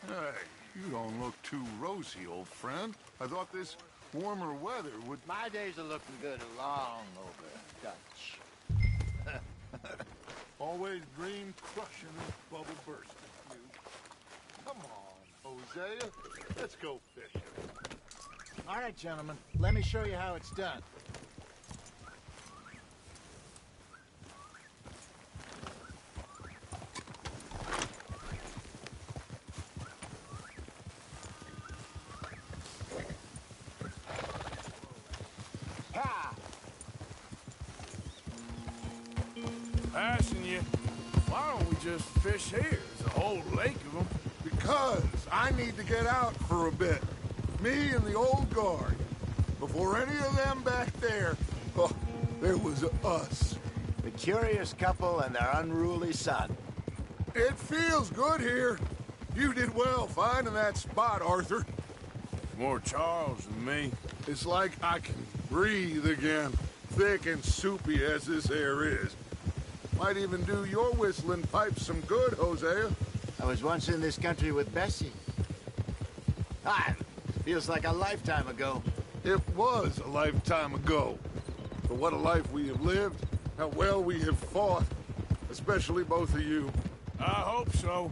Speaker 2: Hey, you don't look too rosy, old friend. I thought this warmer weather would...
Speaker 1: My days are looking good along over Dutch.
Speaker 2: Always dream crushing and bubble bursting, you. Come on, Hosea. Let's go fishing.
Speaker 1: All right, gentlemen. Let me show you how it's done.
Speaker 3: Passing you. Why don't we just fish here? There's a whole lake of them.
Speaker 2: Because I need to get out for a bit. Me and the old guard. Before any of them back there, oh, there was us.
Speaker 1: The curious couple and their unruly son.
Speaker 2: It feels good here. You did well finding that spot, Arthur.
Speaker 3: More Charles than me.
Speaker 2: It's like I can breathe again, thick and soupy as this air is. Might even do your whistling pipes some good, Hosea.
Speaker 1: I was once in this country with Bessie. Feels like a lifetime ago.
Speaker 2: It was a lifetime ago. But what a life we have lived, how well we have fought, especially both of you.
Speaker 3: I hope so.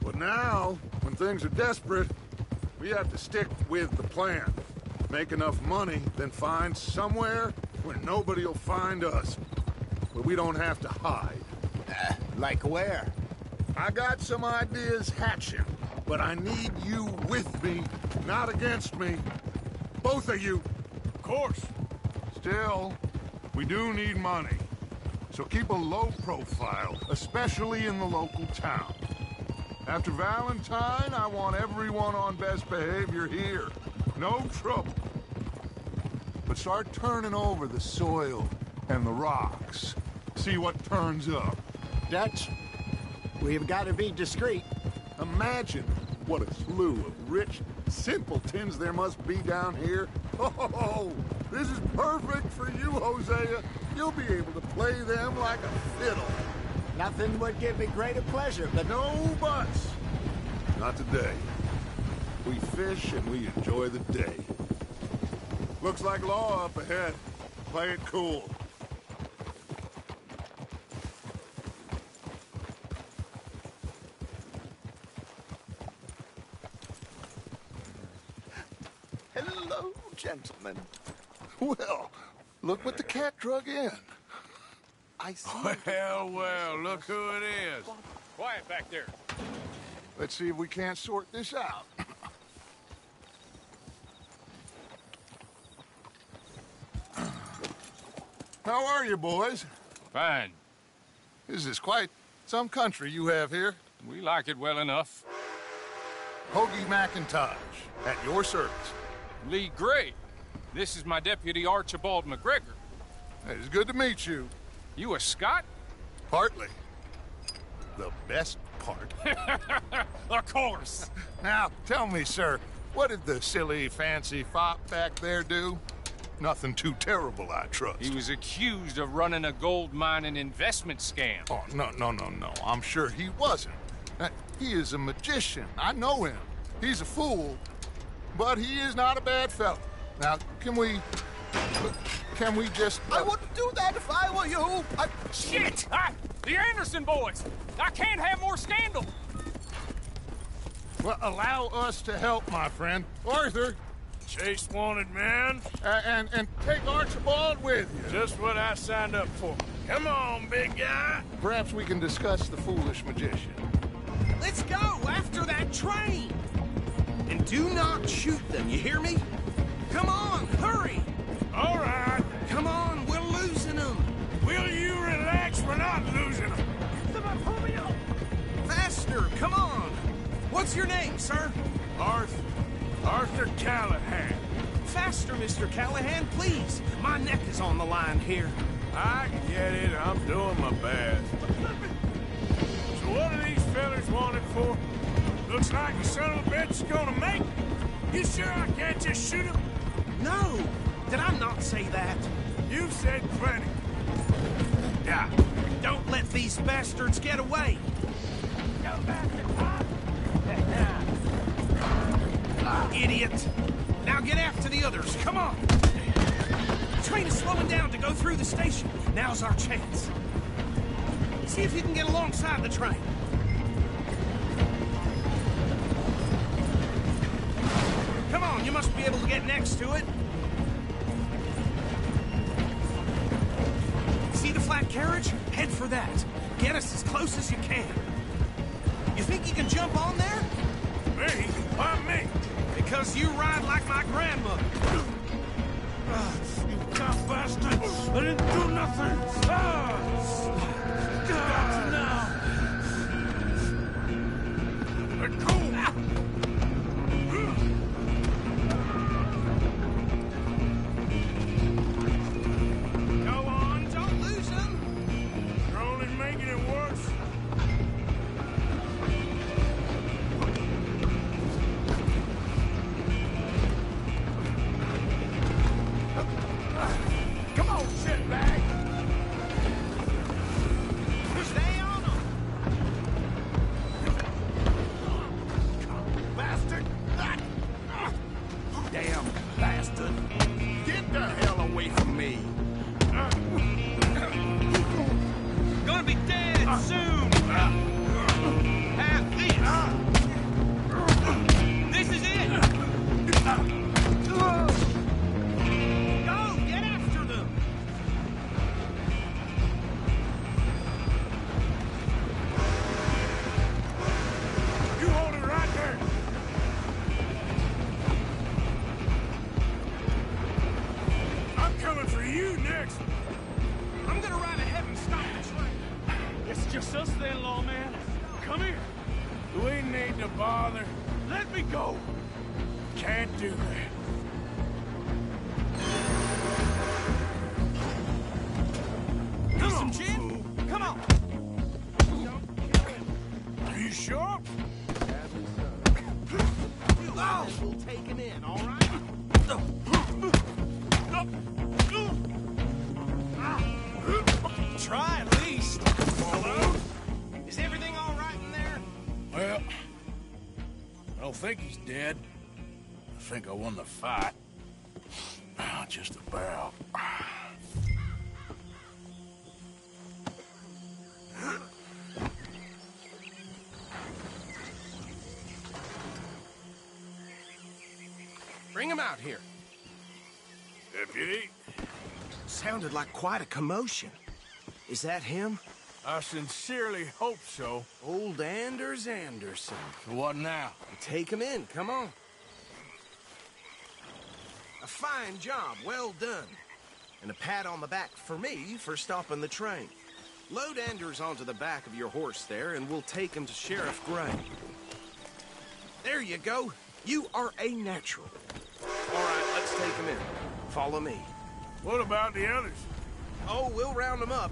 Speaker 2: But now, when things are desperate, we have to stick with the plan. Make enough money, then find somewhere where nobody will find us. Where we don't have to hide.
Speaker 1: Like where?
Speaker 2: I got some ideas hatching, but I need you with me, not against me. Both of you.
Speaker 3: Of course.
Speaker 2: Still, we do need money. So keep a low profile, especially in the local town. After Valentine, I want everyone on best behavior here. No trouble. But start turning over the soil and the rocks. See what turns up.
Speaker 1: Dutch, we've got to be discreet.
Speaker 2: Imagine what a slew of rich simpletons there must be down here. Oh, this is perfect for you, Hosea. You'll be able to play them like a fiddle.
Speaker 1: Nothing would give me greater pleasure, but...
Speaker 2: No buts. Not today. We fish and we enjoy the day. Looks like law up ahead. Play it cool.
Speaker 1: Hello, gentlemen.
Speaker 2: Well, look what the cat drug in. I see.
Speaker 3: Well, look who it is.
Speaker 6: Quiet back there.
Speaker 2: Let's see if we can't sort this out. How are you, boys?
Speaker 6: Fine.
Speaker 2: This is quite some country you have here.
Speaker 6: We like it well enough.
Speaker 2: Hoagie McIntosh, at your service.
Speaker 6: Lee Gray. This is my deputy Archibald McGregor.
Speaker 2: It's good to meet you.
Speaker 6: You a Scot?
Speaker 2: Partly. The best part.
Speaker 6: Of course.
Speaker 2: Now, tell me, sir, what did the silly, fancy fop back there do? Nothing too terrible, I trust.
Speaker 6: He was accused of running a gold mining investment scam.
Speaker 2: Oh, no. I'm sure he wasn't. He is a magician. I know him. He's a fool, but he is not a bad fellow. Now, can we just...
Speaker 1: I wouldn't do that if I were you.
Speaker 6: Shit! The Anderson boys! I can't have more scandal!
Speaker 2: Well, allow us to help, my friend. Arthur,
Speaker 3: Chase wanted man.
Speaker 2: And take Archibald with you.
Speaker 3: Just what I signed up for. Come on, big guy.
Speaker 2: Perhaps we can discuss the foolish magician.
Speaker 14: Let's go after that train! And do not shoot them, you hear me? Come on, hurry!
Speaker 3: All right.
Speaker 14: Come on, we're losing them.
Speaker 3: Will you relax? We're not losing them.
Speaker 14: Faster, come on! What's your name, sir?
Speaker 3: Arthur Callahan.
Speaker 14: Faster, Mr. Callahan, please. My neck is on the line here.
Speaker 3: I get it. I'm doing my best. So what are these fellas wanted for? Looks like the son of a bitch is gonna make it. You sure I can't just shoot him?
Speaker 14: No! Did I not say that?
Speaker 3: You said plenty.
Speaker 14: Yeah. Don't let these bastards get away! Idiot! Now get after the others, come on! The train is slowing down to go through the station. Now's our chance. See if you can get alongside the train. Come on, you must be able to get next to it. See the flat carriage? Head for that. Get us as close as you can. You think you can jump on there?
Speaker 3: Me? Why me?
Speaker 14: Because you ride like my grandmother.
Speaker 3: You tough bastard! I didn't do nothing! Got now! Let go!
Speaker 14: Go on, don't lose him!
Speaker 3: You're only making it worse. Come on, shitbag!
Speaker 14: Stay on him!
Speaker 3: Bastard!
Speaker 14: Damn bastard!
Speaker 3: Get the hell away from me!
Speaker 14: Gonna be dead soon! Have this! This is it! Go! Get after them!
Speaker 3: You hold it right there! I'm coming for you next!
Speaker 14: I'm gonna ride ahead and stop the train!
Speaker 3: It's just us then, lawman. Come here. We need to bother. Let me go. Can't do that.
Speaker 14: Need some gin? Come on!
Speaker 3: Are you sure?
Speaker 14: Oh, we'll take him in, all right? Try at least. Hello? Is everything all right in there?
Speaker 3: Well, I don't think he's dead. I think I won the fight. Just about.
Speaker 14: Bring him out here.
Speaker 3: Deputy?
Speaker 14: Sounded like quite a commotion. Is that him?
Speaker 3: I sincerely hope so.
Speaker 14: Old Anders Anderson.
Speaker 3: What now?
Speaker 14: Take him in, come on. A fine job, well done. And a pat on the back for me for stopping the train. Load Anders onto the back of your horse there, and we'll take him to Sheriff Gray. There you go. You are a natural. All right, let's take him in. Follow me.
Speaker 3: What about the others?
Speaker 14: Oh, we'll round them up.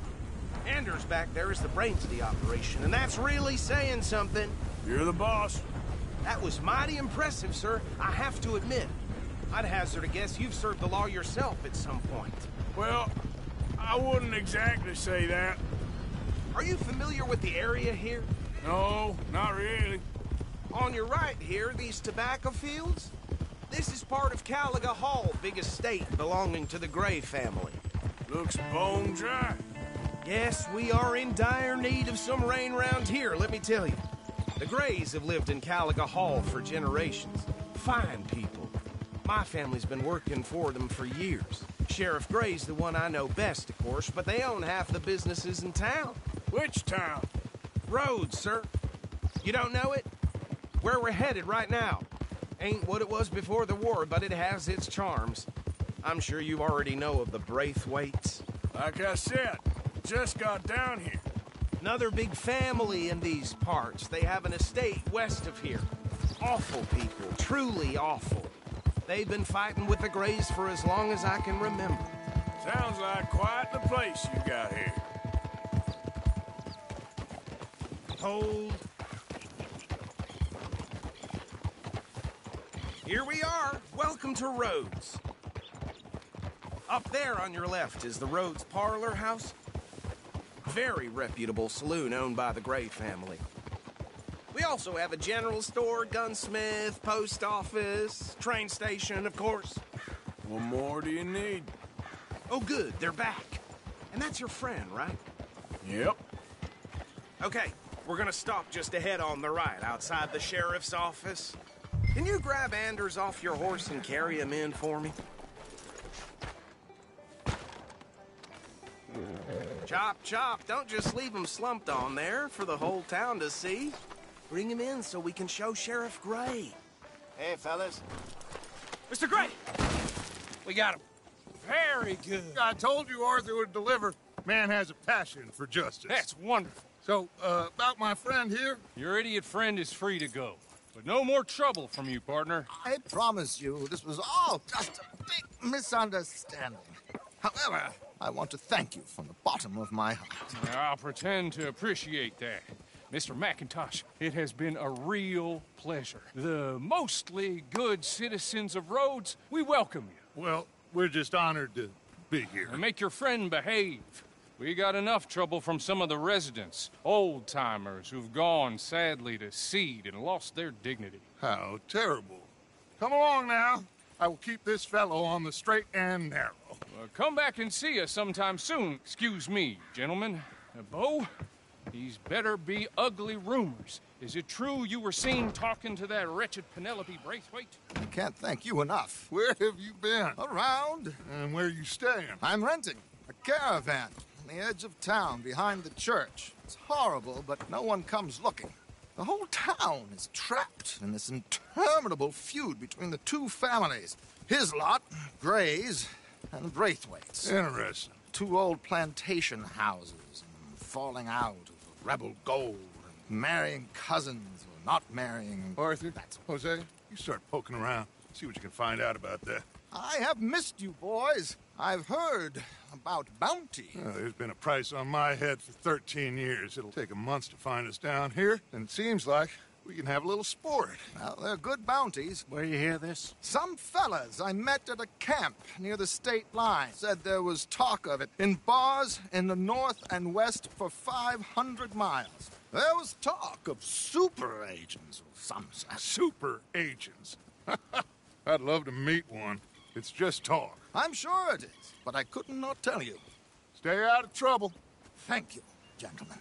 Speaker 14: Anders back there is the brains of the operation, and that's really saying something.
Speaker 3: You're the boss.
Speaker 14: That was mighty impressive, sir. I have to admit. I'd hazard a guess you've served the law yourself at some point.
Speaker 3: Well, I wouldn't exactly say that.
Speaker 14: Are you familiar with the area here?
Speaker 3: No, not really.
Speaker 14: On your right here, these tobacco fields? This is part of Caliga Hall, big estate belonging to the Gray family.
Speaker 3: Looks bone dry.
Speaker 14: Yes, we are in dire need of some rain round here, let me tell you. The Grays have lived in Caliga Hall for generations. Fine people. My family's been working for them for years. Sheriff Gray's the one I know best, of course, but they own half the businesses in town.
Speaker 3: Which town?
Speaker 14: Rhodes, sir. You don't know it? Where we're headed right now. Ain't what it was before the war, but it has its charms. I'm sure you already know of the Braithwaites.
Speaker 3: Like I said, just got down here.
Speaker 14: Another big family in these parts. They have an estate west of here. Awful people, truly awful. They've been fighting with the Grays for as long as I can remember.
Speaker 3: Sounds like quite the place you got here.
Speaker 14: Hold. Here we are. Welcome to Rhodes. Up there on your left is the Rhodes Parlor House. Very reputable saloon owned by the Gray family. We also have a general store, gunsmith, post office, train station, of course.
Speaker 3: What more do you need?
Speaker 14: Oh, good. They're back. And that's your friend, right?
Speaker 3: Yep.
Speaker 14: Okay, we're gonna stop just ahead on the right, outside the sheriff's office. Can you grab Anders off your horse and carry him in for me? Chop, chop. Don't just leave him slumped on there for the whole town to see. Bring him in so we can show Sheriff Gray.
Speaker 1: Hey, fellas.
Speaker 14: Mr. Gray!
Speaker 6: We got him. Very good.
Speaker 2: I told you Arthur would deliver. Man has a passion for justice.
Speaker 6: That's wonderful.
Speaker 2: So, about my friend here?
Speaker 6: Your idiot friend is free to go. But no more trouble from you, partner.
Speaker 12: I promise you, this was all just a big misunderstanding. However, I want to thank you from the bottom of my heart.
Speaker 6: I'll pretend to appreciate that. Mr. McIntosh, it has been a real pleasure. The mostly good citizens of Rhodes, we welcome you.
Speaker 2: Well, we're just honored to be here.
Speaker 6: And make your friend behave. We got enough trouble from some of the residents, old-timers who've gone, sadly, to seed and lost their dignity.
Speaker 2: How terrible. Come along now. I will keep this fellow on the straight and narrow.
Speaker 6: Come back and see us sometime soon. Excuse me, gentlemen. Bo, these better be ugly rumors. Is it true you were seen talking to that wretched Penelope Braithwaite?
Speaker 12: I can't thank you enough.
Speaker 2: Where have you been?
Speaker 12: Around.
Speaker 2: And where are you staying?
Speaker 12: I'm renting a caravan on the edge of town behind the church. It's horrible, but no one comes looking. The whole town is trapped in this interminable feud between the two families. His lot, Gray's, and the Braithwaites.
Speaker 2: Interesting.
Speaker 12: Two old plantation houses, and falling out of rebel gold, and marrying cousins or not marrying.
Speaker 2: Arthur, Jose, you start poking around. See what you can find out about that.
Speaker 12: I have missed you, boys. I've heard about bounty.
Speaker 2: There's been a price on my head for 13 years. It'll take a month to find us down here, and it seems like we can have a little sport.
Speaker 12: Well, they're good bounties.
Speaker 1: Where you hear this?
Speaker 12: Some fellas I met at a camp near the state line said there was talk of it in bars in the north and west for 500 miles. There was talk of super agents of some sort.
Speaker 2: Super agents? I'd love to meet one. It's just talk.
Speaker 12: I'm sure it is, but I couldn't not tell you.
Speaker 2: Stay out of trouble.
Speaker 12: Thank you, gentlemen.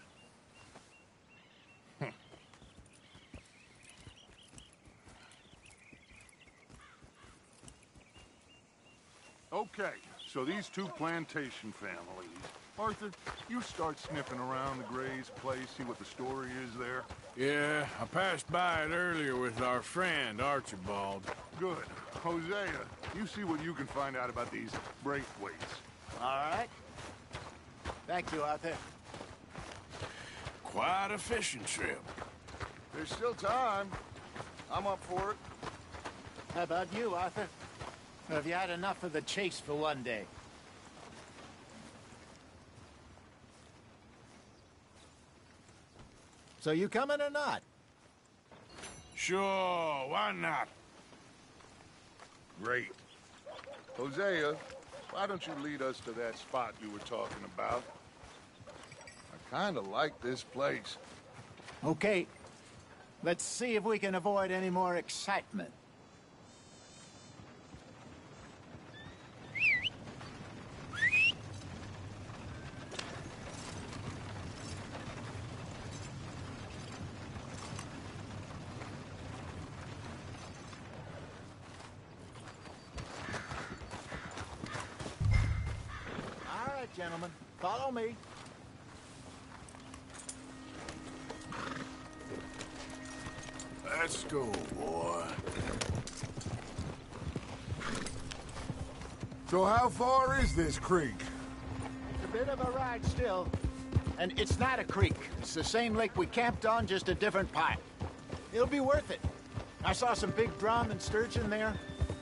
Speaker 2: Okay, so these two plantation families. Arthur, you start sniffing around the Gray's place, see what the story is there.
Speaker 3: Yeah, I passed by it earlier with our friend, Archibald.
Speaker 2: Good. Hosea, you see what you can find out about these Braithwaites.
Speaker 1: All right. Thank you, Arthur.
Speaker 3: Quite a fishing trip.
Speaker 2: There's still time. I'm up for it.
Speaker 1: How about you, Arthur? Have you had enough of the chase for one day? So you coming or not?
Speaker 3: Sure, why not?
Speaker 2: Great. Hosea, why don't you lead us to that spot you were talking about? I kind of like this place.
Speaker 1: Okay. Let's see if we can avoid any more excitement. gentlemen. Follow me.
Speaker 6: Let's go, boy.
Speaker 2: So how far is this creek?
Speaker 1: It's a bit of a ride still. And it's not a creek. It's the same lake we camped on, just a different pipe. It'll be worth it. I saw some big drum and sturgeon there.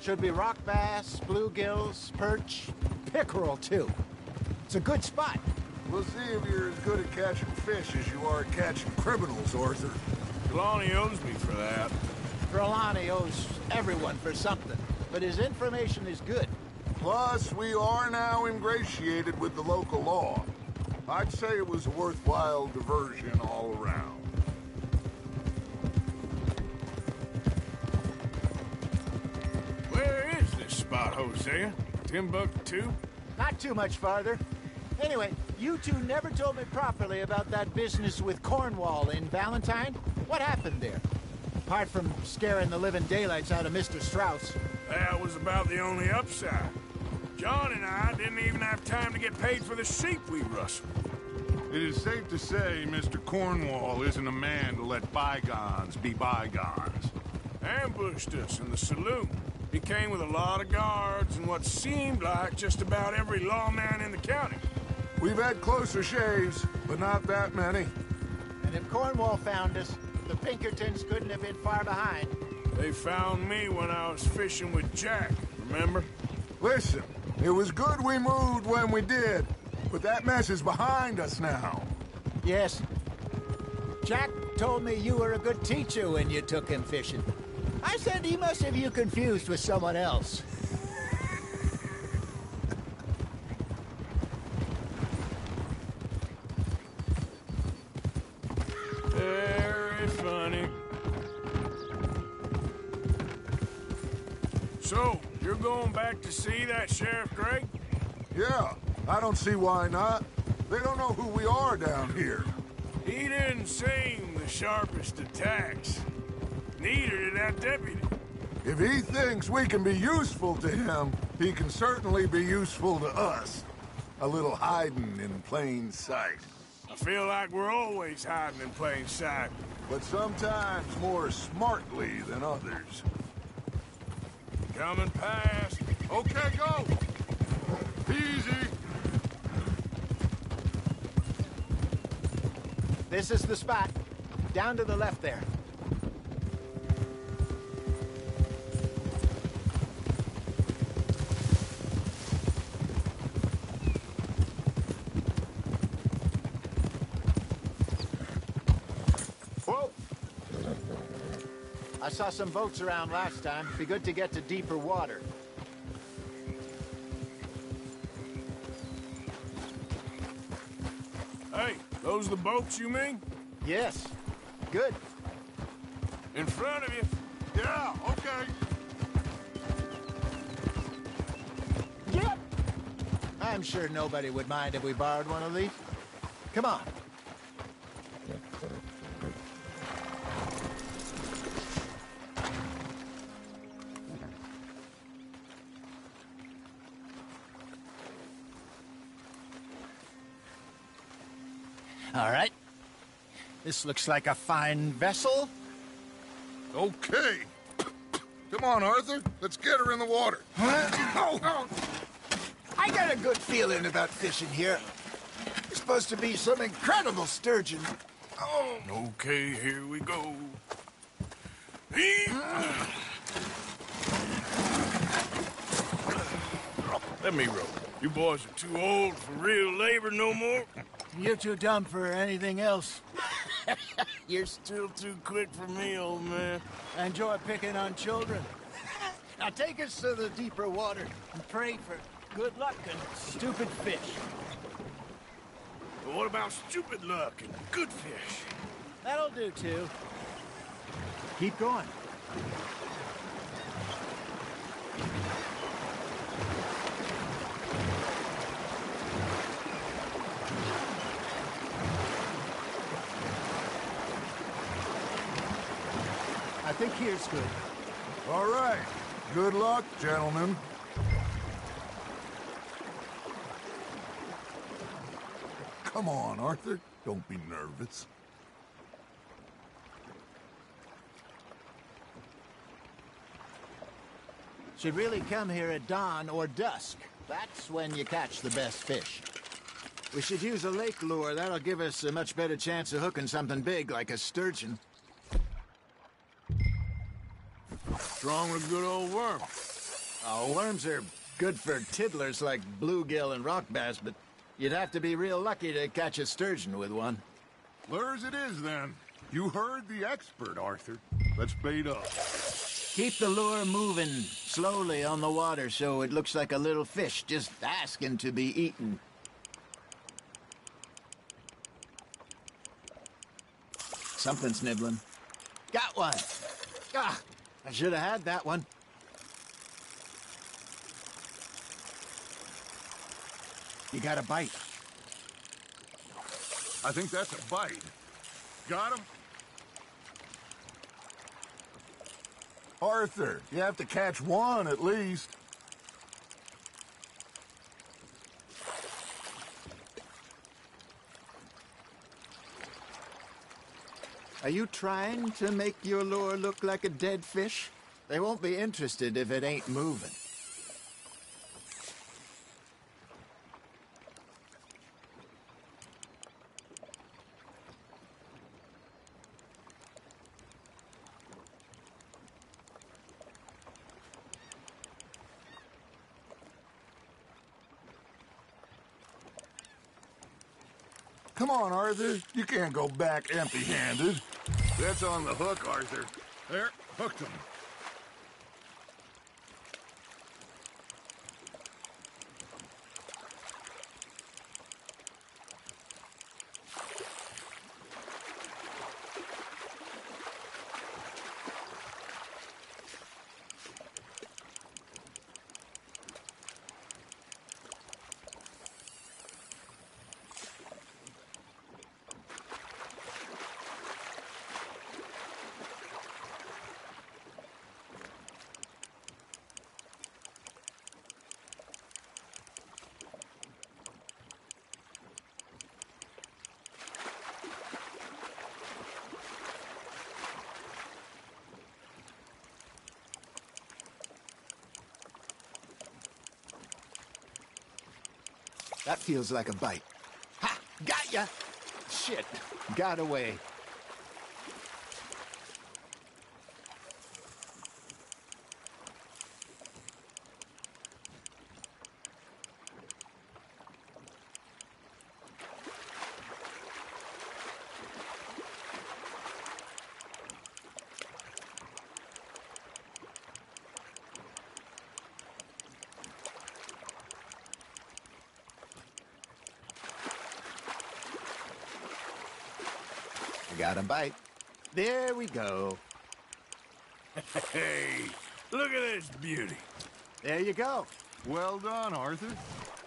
Speaker 1: Should be rock bass, bluegills, perch, pickerel, too. It's a good spot.
Speaker 2: We'll see if you're as good at catching fish as you are at catching criminals, Arthur.
Speaker 6: Trelawney owes me for that.
Speaker 1: Trelawney owes everyone for something, but his information is good.
Speaker 2: Plus, we are now ingratiated with the local law. I'd say it was a worthwhile diversion all around.
Speaker 6: Where is this spot, Hosea? Timbuktu?
Speaker 1: Not too much farther. Anyway, you two never told me properly about that business with Cornwall in Valentine. What happened there? Apart from scaring the living daylights out of Mr. Strauss.
Speaker 6: That was about the only upside. John and I didn't even have time to get paid for the sheep we rustled.
Speaker 2: It is safe to say Mr. Cornwall isn't a man to let bygones be bygones.
Speaker 6: Ambushed us in the saloon. He came with a lot of guards and what seemed like just about every lawman in the county.
Speaker 2: We've had closer shaves, but not that many.
Speaker 1: And if Cornwall found us, the Pinkertons couldn't have been far behind.
Speaker 6: They found me when I was fishing with Jack, remember?
Speaker 2: Listen, it was good we moved when we did, but that mess is behind us now.
Speaker 1: Yes. Jack told me you were a good teacher when you took him fishing. I said he must have you confused with someone else.
Speaker 6: Very funny. So, you're going back to see that Sheriff Gray?
Speaker 2: Yeah, I don't see why not. They don't know who we are down here.
Speaker 6: He didn't seem the sharpest attacks. Neither did that deputy.
Speaker 2: If he thinks we can be useful to him, he can certainly be useful to us. A little hiding in plain sight.
Speaker 6: I feel like we're always hiding in plain sight.
Speaker 2: But sometimes more smartly than others.
Speaker 6: Coming past.
Speaker 2: Okay, go! Easy!
Speaker 1: This is the spot. Down to the left there. Whoa! I saw some boats around last time. Be good to get to deeper water.
Speaker 6: Hey, those the boats you mean?
Speaker 1: Yes. Good.
Speaker 6: In front of you.
Speaker 2: Yeah, okay.
Speaker 1: Yep. I'm sure nobody would mind if we borrowed one of these. Come on. All right. This looks like a fine vessel.
Speaker 2: Okay. Come on, Arthur. Let's get her in the water.
Speaker 1: Oh. I got a good feeling about fishing here. There's supposed to be some incredible sturgeon. Oh.
Speaker 6: Okay, here we go. Let me row. You boys are too old for real labor no more.
Speaker 1: You're too dumb for anything else.
Speaker 6: You're still too quick for me, old man.
Speaker 1: I enjoy picking on children. Now take us to the deeper water and pray for good luck and stupid fish.
Speaker 6: But what about stupid luck and good fish?
Speaker 1: That'll do, too. Keep going. I think here's good.
Speaker 2: All right. Good luck, gentlemen. Come on, Arthur. Don't be nervous.
Speaker 1: Should really come here at dawn or dusk. That's when you catch the best fish. We should use a lake lure. That'll give us a much better chance of hooking something big like a sturgeon.
Speaker 6: Strong with a good old worm.
Speaker 1: Oh, worms are good for tiddlers like bluegill and rock bass, but you'd have to be real lucky to catch a sturgeon with one.
Speaker 2: Lures it is, then. You heard the expert, Arthur. Let's bait up.
Speaker 1: Keep the lure moving slowly on the water so it looks like a little fish just asking to be eaten. Something's nibbling. Got one! Ah, I should have had that one. You got a bite.
Speaker 2: I think that's a bite. Got him? Arthur, you have to catch one at least.
Speaker 1: Are you trying to make your lure look like a dead fish? They won't be interested if it ain't moving.
Speaker 2: Come on, Arthur. You can't go back empty-handed. That's on the hook, Arthur. There, hooked him.
Speaker 1: That feels like a bite. Ha! Got ya! Shit. Got away. Got a bite. There we go.
Speaker 6: Hey, look at this beauty.
Speaker 1: There you go.
Speaker 2: Well done, Arthur.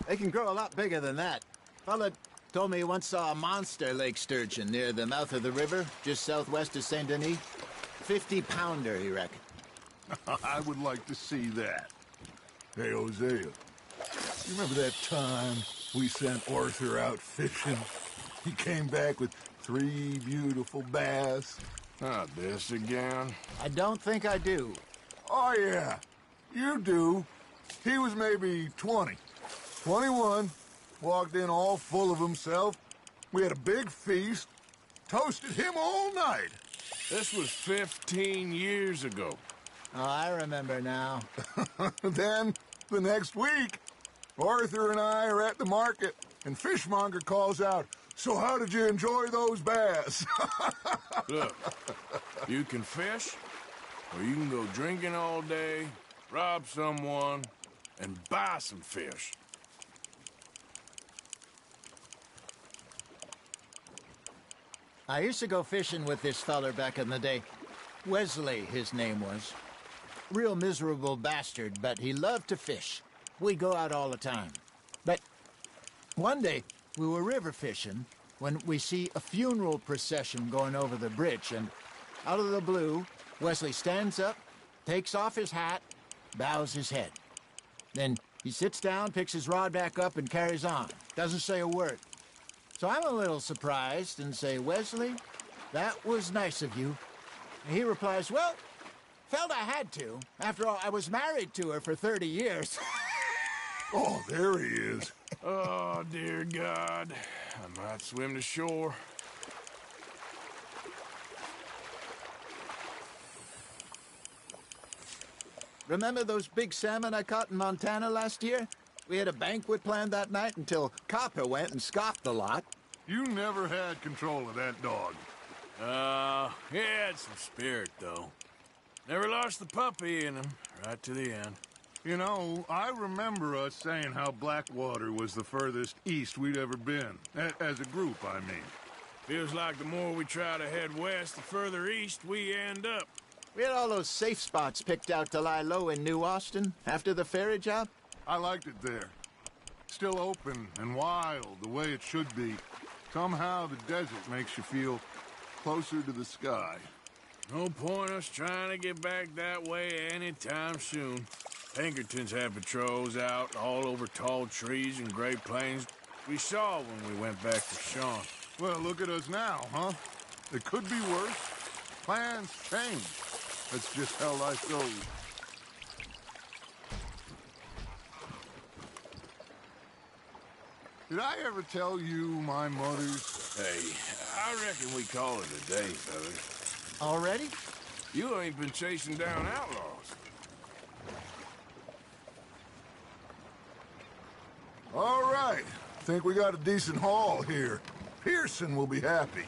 Speaker 1: They can grow a lot bigger than that. Fella told me he once saw a monster lake sturgeon near the mouth of the river, just southwest of Saint Denis. 50-pounder, he reckoned.
Speaker 2: I would like to see that. Hey, Hosea, you remember that time we sent Arthur out fishing? He came back with 3 beautiful bass.
Speaker 6: Not this again.
Speaker 1: I don't think I do.
Speaker 2: Oh, yeah. You do. He was maybe 20. 21. Walked in all full of himself. We had a big feast. Toasted him all night.
Speaker 6: This was 15 years ago.
Speaker 1: Oh, I remember now.
Speaker 2: Then, the next week, Arthur and I are at the market, and Fishmonger calls out, "So how did you enjoy those bass?"
Speaker 6: Look, you can fish, or you can go drinking all day, rob someone, and buy some fish.
Speaker 1: I used to go fishing with this feller back in the day. Wesley, his name was. Real miserable bastard, but he loved to fish. We'd go out all the time. But one day, we were river fishing when we see a funeral procession going over the bridge, and out of the blue, Wesley stands up, takes off his hat, bows his head. Then he sits down, picks his rod back up, and carries on. Doesn't say a word. So I'm a little surprised and say, Wesley, that was nice of you. And he replies, well, felt I had to. After all, I was married to her for 30 years.
Speaker 2: Oh, there he is.
Speaker 6: Oh, dear God. I might swim to shore.
Speaker 1: Remember those big salmon I caught in Montana last year? We had a banquet planned that night until Copper went and scoffed the lot.
Speaker 2: You never had control of that dog.
Speaker 6: He had some spirit, though. Never lost the puppy in him, right to the end.
Speaker 2: You know, I remember us saying how Blackwater was the furthest east we'd ever been. As a group, I mean.
Speaker 6: Feels like the more we try to head west, the further east we end up.
Speaker 1: We had all those safe spots picked out to lie low in New Austin after the ferry job.
Speaker 2: I liked it there. Still open and wild, the way it should be. Somehow the desert makes you feel closer to the sky.
Speaker 6: No point us trying to get back that way anytime soon. Pinkertons had patrols out all over tall trees and Great Plains. We saw when we went back to Sean.
Speaker 2: Well, look at us now, huh? It could be worse. Plans change. That's just how life goes. Did I ever tell you my mother's...
Speaker 6: Hey, I reckon we call it a day, fellas.
Speaker 1: Already?
Speaker 6: You ain't been chasing down outlaws.
Speaker 2: All right. Think we got a decent haul here. Pearson will be happy.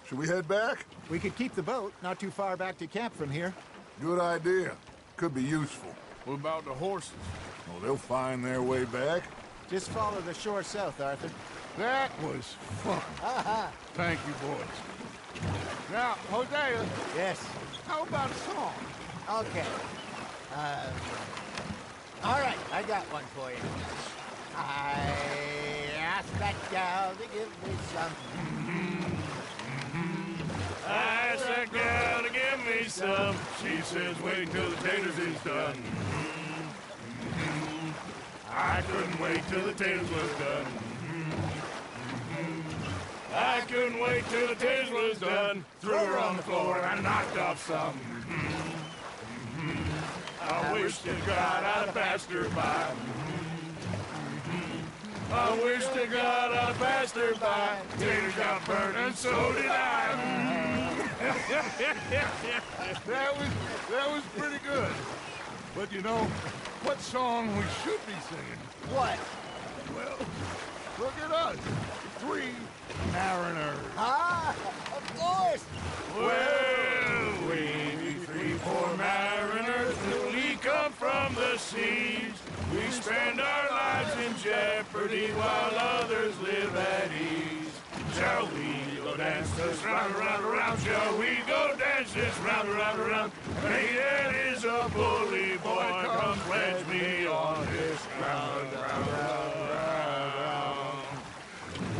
Speaker 2: Should we head back?
Speaker 1: We could keep the boat, not too far back to camp from here.
Speaker 2: Good idea. Could be useful.
Speaker 6: What about the horses?
Speaker 2: Well, they'll find their way back.
Speaker 1: Just follow the shore south, Arthur.
Speaker 2: That was fun. Thank you, boys. Now, Hosea.
Speaker 1: Yes?
Speaker 2: How about a song?
Speaker 1: Okay. All right, I got one for you. I asked that gal to give me some.
Speaker 6: I asked that gal to give me some. She says wait till the taters is done. I couldn't wait till the taters was done. I couldn't wait till the taters was done. Threw her on the floor and I knocked off some. I wish to God I'd have passed her by. I wish to God I'd have passed her by. Taters got burned and so did I.
Speaker 2: That was pretty good. But you know, what song we should be singing?
Speaker 1: What?
Speaker 2: Well, look at us. 3 mariners.
Speaker 1: Ah, of course.
Speaker 6: Well, we 3 poor mariners, newly come from the seas. We spend our lives in jeopardy while others live at ease. Shall we go dance this round, around, around? Shall we go dance this round, around, around? Hey, that is a bully boy. Come pledge me on this round, round, round, round.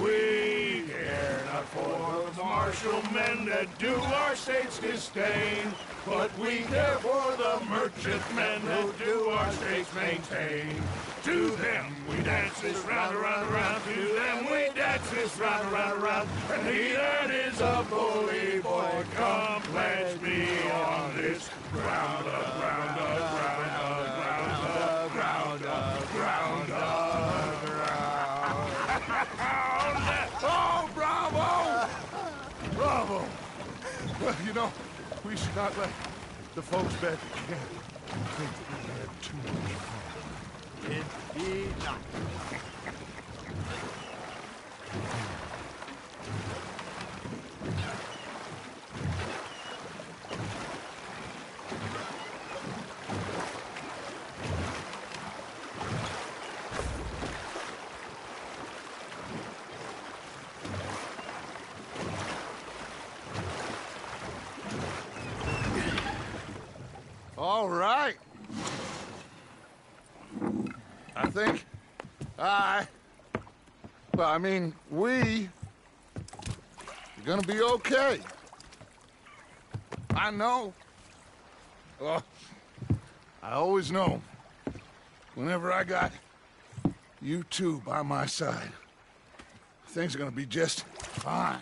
Speaker 6: We care not for the martial men that do our state's disdain, but we care for the merchant men who do our states maintain. To them we dance this round, around, around. To them we dance this round, around, around. And he that is a bully boy, come pledge me on this round up, round up, round up, round up, round up, round up, round.
Speaker 2: Oh, bravo! Bravo! Well, you know, we should not let the folks back at camp think that we had too much fun.
Speaker 1: Indeed not.
Speaker 2: All right. I think we're gonna be okay. I know. I always know. Whenever I got you two by my side, Things are gonna be just fine.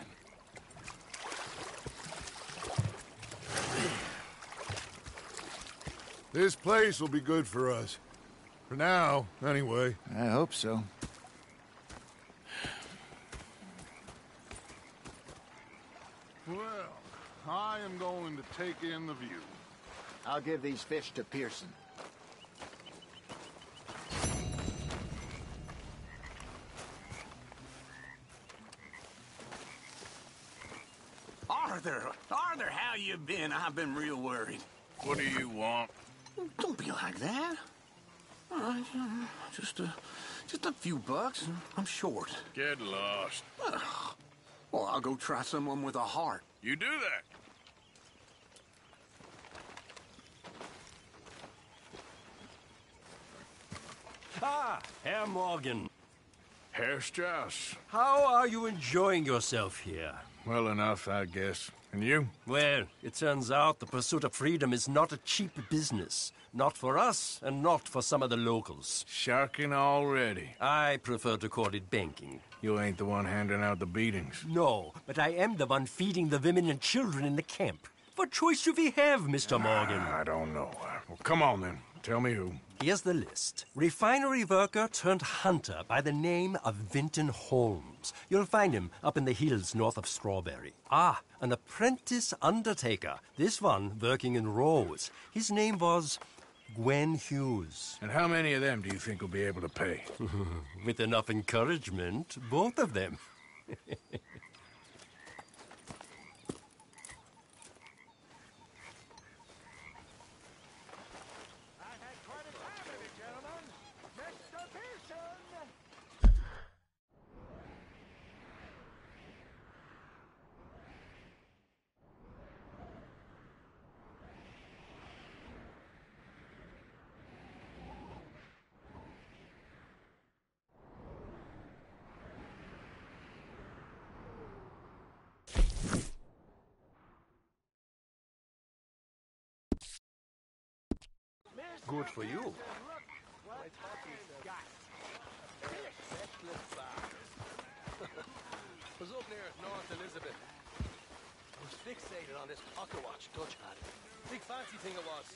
Speaker 2: This place will be good for us. For now, anyway.
Speaker 1: I hope so.
Speaker 2: Well, I am going to take in the view.
Speaker 1: I'll give these fish to Pearson.
Speaker 15: Arthur, how you been? I've been real worried.
Speaker 6: What do you want?
Speaker 15: Don't be like that. All right, just a few bucks. I'm short.
Speaker 6: Get lost.
Speaker 15: Well, I'll go try someone with a heart.
Speaker 6: You do that.
Speaker 18: Ah, Herr Morgan.
Speaker 6: Herr Strauss.
Speaker 18: How are you enjoying yourself here?
Speaker 6: Well enough, I guess. And you?
Speaker 18: Well, it turns out the pursuit of freedom is not a cheap business. Not for us, and not for some of the locals.
Speaker 6: Sharking already.
Speaker 18: I prefer to call it banking.
Speaker 6: You ain't the one handing out the beatings.
Speaker 18: No, but I am the one feeding the women and children in the camp. What choice do we have, Mr. Morgan?
Speaker 6: I don't know. Well, come on then. Tell me who.
Speaker 18: Here's the list. Refinery worker turned hunter by the name of Vinton Holmes. You'll find him up in the hills north of Strawberry. Ah, an apprentice undertaker. This one working in Rose. His name was Gwen Hughes.
Speaker 6: And how many of them do you think will be able to pay?
Speaker 18: With enough encouragement, both of them. Good for you.
Speaker 19: Was up near North Elizabeth. I was fixated on this pocket watch Dutch had. Big fancy thing it was.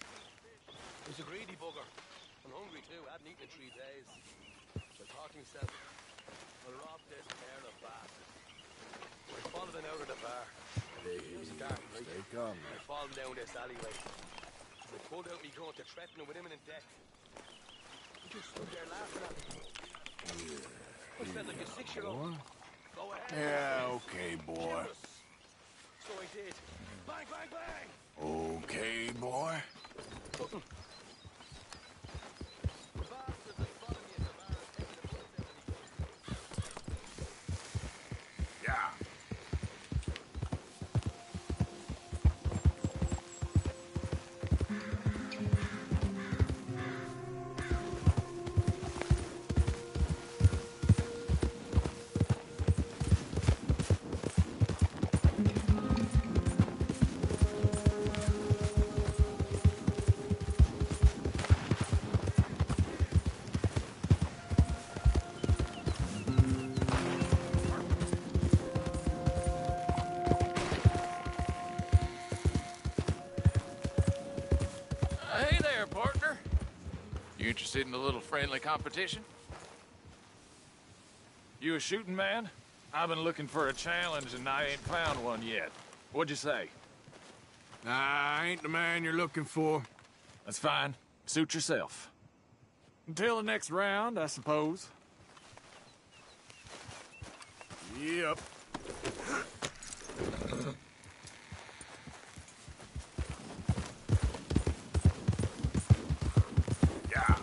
Speaker 19: He was a greedy bugger. I'm hungry too. I hadn't eaten in 3 days. So I thought to myself, I'll rob this pair of bastards. I followed him out of the bar. It was dark, right? I followed him down this alleyway. I pulled out my gun to threaten him with imminent death. He just stood there laughing at me. I felt like a 6-year-old. Go ahead.
Speaker 6: Yeah, okay, boy.
Speaker 19: So I did. Bang, bang, bang!
Speaker 6: Okay, boy. Yeah.
Speaker 20: Hey there, partner. You interested in a little friendly competition? You a shooting man? I've been looking for a challenge and I ain't found one yet. What'd you say?
Speaker 6: Nah, I ain't the man you're looking for.
Speaker 20: That's fine. Suit yourself. Until the next round, I suppose.
Speaker 6: Yep. Yeah.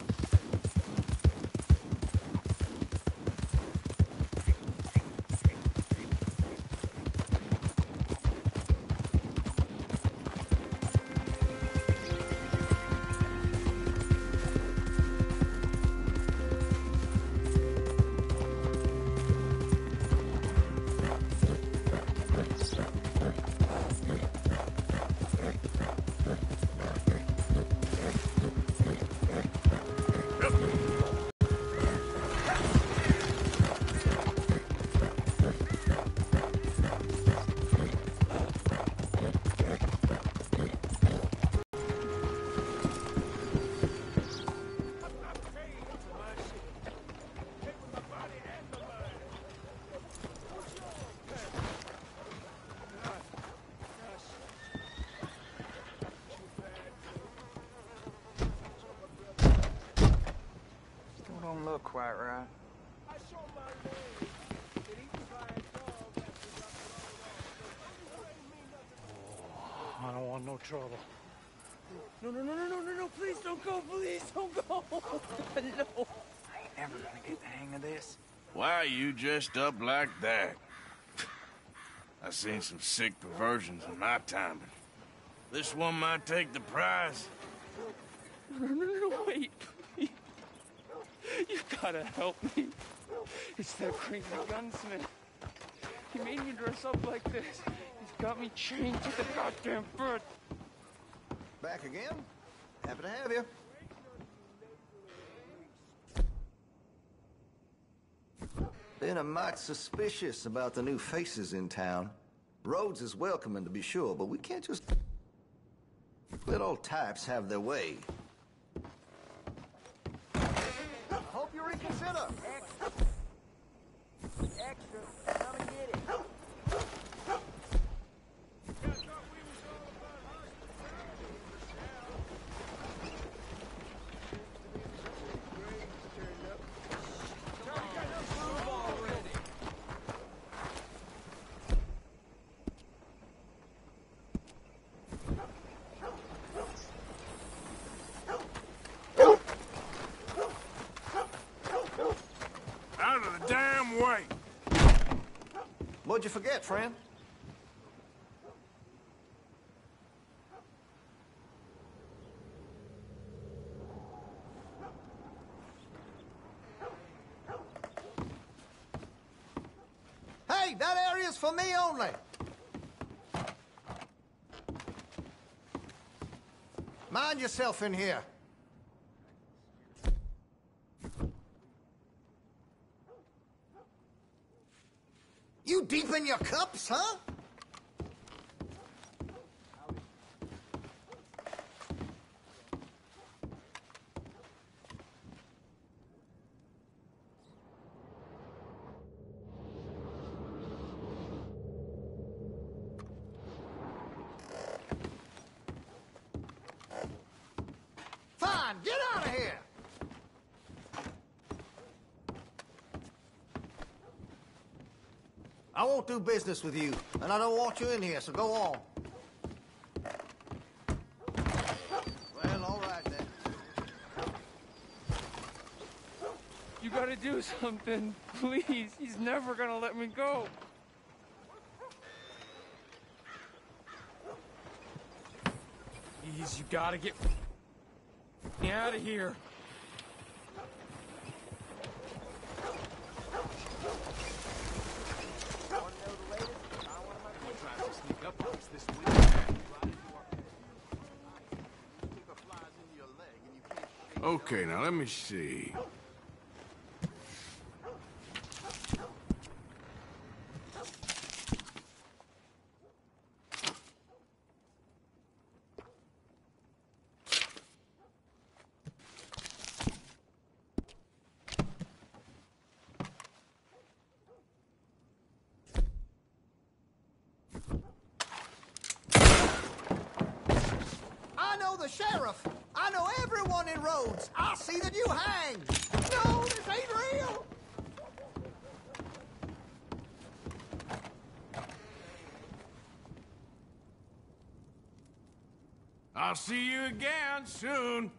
Speaker 21: look quite right.
Speaker 6: I don't want no trouble.
Speaker 21: No, please don't go, please don't go. No. I ain't never gonna get the hang of this.
Speaker 3: Why are you dressed up like that? I've seen some sick perversions in my time. This one might take the prize.
Speaker 22: No, wait. Please. You gotta help me. It's that crazy gunsmith. He made me dress up like this. He's got me chained to the goddamn foot.
Speaker 9: Back again? Happy to have you. Been a mite suspicious about the new faces in town. Rhodes is welcoming, to be sure, but we can't just let old types have their way.
Speaker 13: I hope you reconsider. Extra. Come and get it.
Speaker 3: Out of the damn way!
Speaker 9: What'd you forget, friend? Hey, that area's for me only. Mind yourself in here. You deep in your cups, huh? Fine, get out of here! I won't do business with you, and I don't want you in here, so go on. Well, all right then.
Speaker 22: You gotta do something, please. He's never gonna let me go.
Speaker 6: Please, you gotta get me out of here.
Speaker 3: Okay, now let me see.
Speaker 9: I know the sheriff. I know everyone in Rhodes. I'll see that you hang. No, this ain't real.
Speaker 3: I'll see you again soon.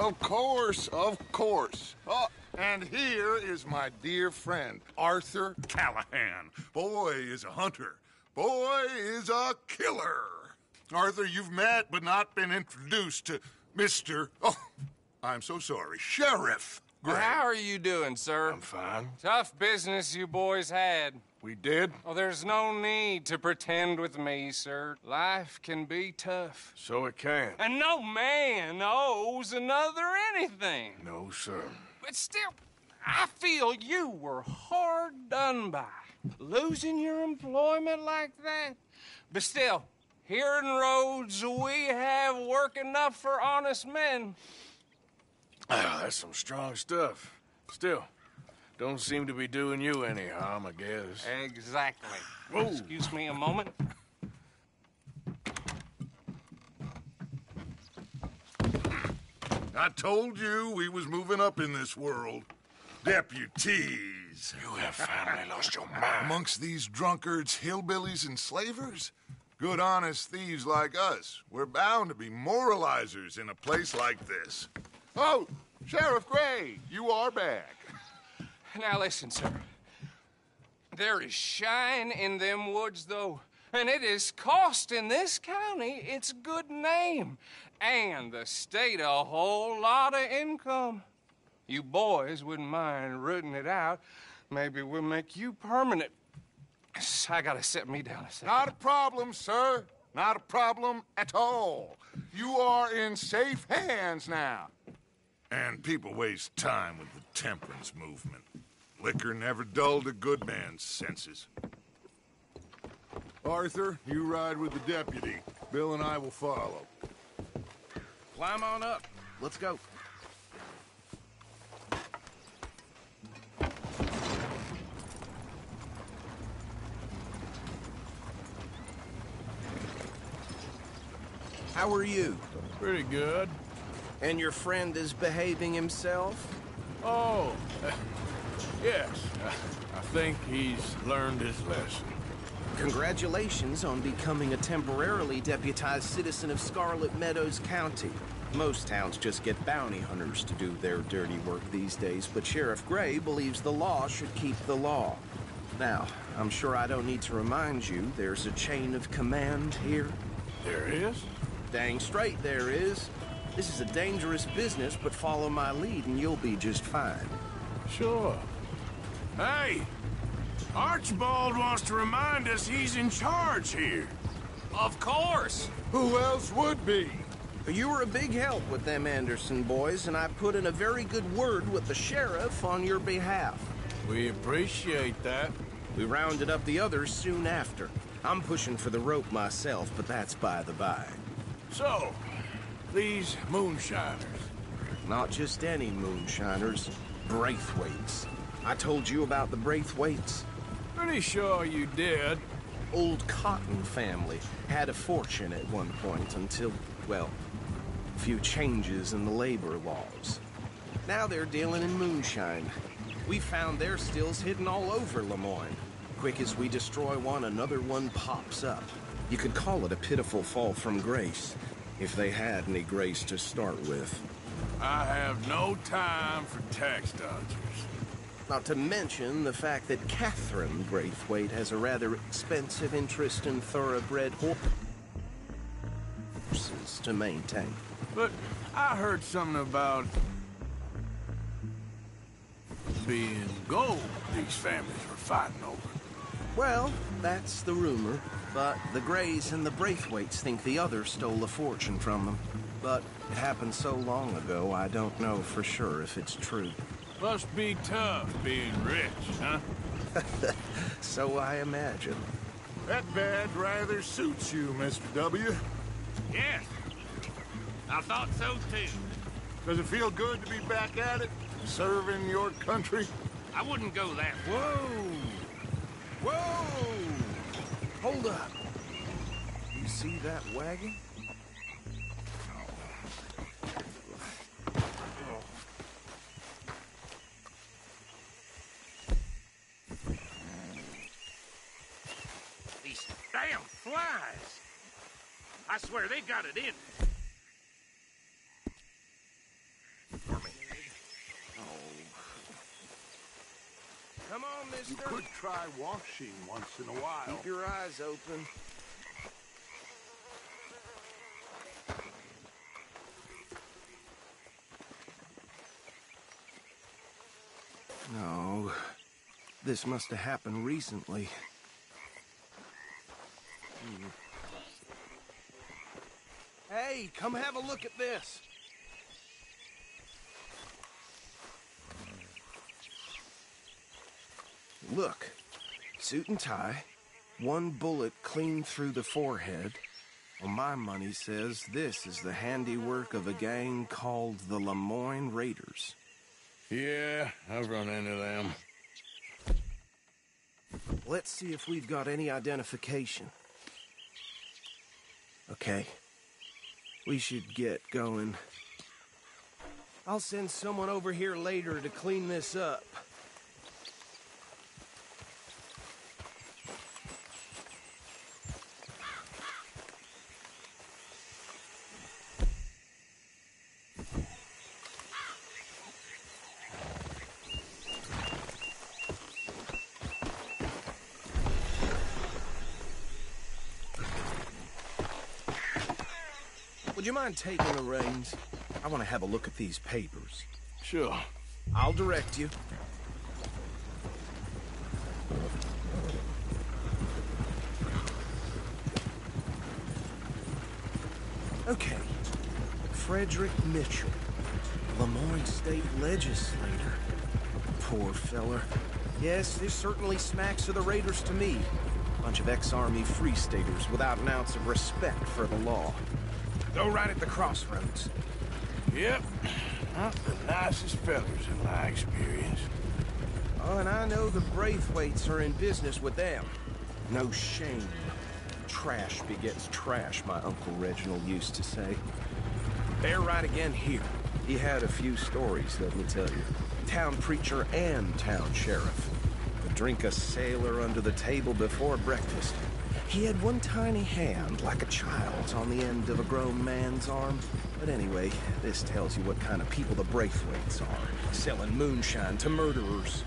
Speaker 2: Of course, of course. Oh, and here is my dear friend, Arthur Callahan. Boy is a hunter. Boy is a killer. Arthur, you've met but not been introduced to Mr. Oh, I'm so sorry, Sheriff Gray.
Speaker 5: How are you doing, sir?
Speaker 6: I'm fine.
Speaker 5: Tough business you boys had.
Speaker 6: We did?
Speaker 5: Oh, there's no need to pretend with me, sir. Life can be tough.
Speaker 6: So it can.
Speaker 5: And no man owes another anything.
Speaker 6: No, sir.
Speaker 5: But still, I feel you were hard done by. Losing your employment like that. But still, here in Rhodes, we have work enough for honest men.
Speaker 6: That's some strong stuff. Still, don't seem to be doing you any harm, I guess.
Speaker 5: Exactly.
Speaker 6: Whoa.
Speaker 5: Excuse me a moment.
Speaker 2: I told you we was moving up in this world. Deputies.
Speaker 6: You have finally lost your mind.
Speaker 2: Amongst these drunkards, hillbillies, and slavers? Good, honest thieves like us. We're bound to be moralizers in a place like this. Oh, Sheriff Gray, you are back.
Speaker 5: Now listen, sir. There is shine in them woods, though, and it is costing this county its good name and the state a whole lot of income. You boys wouldn't mind rooting it out. Maybe we'll make you permanent. I gotta sit me down a second.
Speaker 2: Not a problem, sir. Not a problem at all. You are in safe hands now. And people waste time with the temperance movement. Liquor never dulled a good man's senses. Arthur, you ride with the deputy. Bill and I will follow.
Speaker 14: Climb on up. Let's go. How are you?
Speaker 6: Pretty good.
Speaker 14: And your friend is behaving himself?
Speaker 6: Oh, yes. I think he's learned his lesson.
Speaker 14: Congratulations on becoming a temporarily deputized citizen of Scarlet Meadows County. Most towns just get bounty hunters to do their dirty work these days, but Sheriff Gray believes the law should keep the law. Now, I'm sure I don't need to remind you there's a chain of command here.
Speaker 6: There is?
Speaker 14: Dang straight there is. This is a dangerous business, but follow my lead and you'll be just fine.
Speaker 6: Sure. Hey! Archibald wants to remind us he's in charge here.
Speaker 5: Of course!
Speaker 2: Who else would be?
Speaker 14: You were a big help with them Anderson boys, and I put in a very good word with the sheriff on your behalf.
Speaker 6: We appreciate that.
Speaker 14: We rounded up the others soon after. I'm pushing for the rope myself, but that's by the by.
Speaker 6: So, these moonshiners.
Speaker 14: Not just any moonshiners. Braithwaites. I told you about the Braithwaites?
Speaker 6: Pretty sure you did.
Speaker 14: Old Cotton family had a fortune at one point until, well, a few changes in the labor laws. Now they're dealing in moonshine. We found their stills hidden all over Lemoyne. Quick as we destroy one, another one pops up. You could call it a pitiful fall from grace, if they had any grace to start with.
Speaker 6: I have no time for tax dodgers.
Speaker 14: Not to mention the fact that Catherine Braithwaite has a rather expensive interest in thoroughbred horses to maintain.
Speaker 6: But I heard something about being gold these families were fighting over.
Speaker 14: Well, that's the rumor. But the Grays and the Braithwaites think the other stole a fortune from them. But it happened so long ago, I don't know for sure if it's true.
Speaker 6: Must be tough being rich, huh?
Speaker 14: So I imagine.
Speaker 2: That badge rather suits you, Mr. W.
Speaker 3: Yes. I thought so, too.
Speaker 2: Does it feel good to be back at it? Serving your country?
Speaker 3: I wouldn't go that far.
Speaker 14: Whoa! Whoa! Hold up. You see that wagon?
Speaker 3: These damn flies. I swear they got it in.
Speaker 14: Come on, mister.
Speaker 2: You could try washing once in a while.
Speaker 14: Keep your eyes open. No, this must have happened recently. Hey, come have a look at this. Look, suit and tie, one bullet clean through the forehead. Well, my money says this is the handiwork of a gang called the Lemoyne Raiders.
Speaker 6: Yeah, I've run into them.
Speaker 14: Let's see if we've got any identification. Okay. We should get going. I'll send someone over here later to clean this up. Would you mind taking the reins? I want to have a look at these papers.
Speaker 6: Sure.
Speaker 14: I'll direct you. Okay. Frederick Mitchell, Lemoyne State Legislator. Poor feller. Yes, this certainly smacks of the Raiders to me. Bunch of ex-Army Free Staters without an ounce of respect for the law. Go right at the crossroads.
Speaker 6: Yep. Not the nicest fellas in my experience.
Speaker 14: Oh, and I know the Braithwaites are in business with them. No shame. Trash begets trash, my Uncle Reginald used to say. They're right again here. He had a few stories, let me tell you. Town preacher and town sheriff. Would drink a sailor under the table before breakfast. He had one tiny hand, like a child's, on the end of a grown man's arm. But anyway, this tells you what kind of people the Braithwaites are. Selling moonshine to murderers.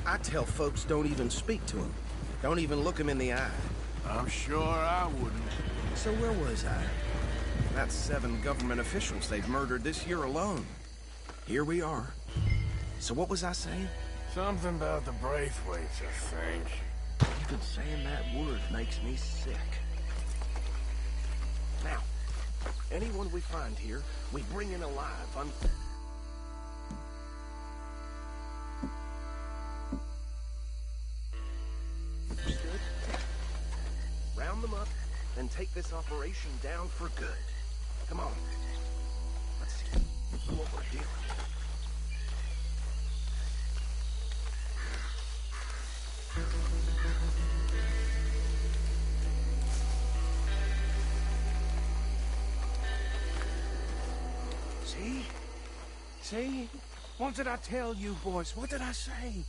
Speaker 14: I tell folks don't even speak to them. Don't even look them in the eye.
Speaker 6: I'm sure I wouldn't.
Speaker 14: So where was I? That's 7 government officials they've murdered this year alone. Here we are. So what was I saying?
Speaker 6: Something about the Braithwaites, I think.
Speaker 14: Even saying that word makes me sick. Now, anyone we find here, we bring in alive. Understood? Round them up, and take this operation down for good. Come on. Let's see what we're dealing with. See? See? What did I tell you, boys? What did I say?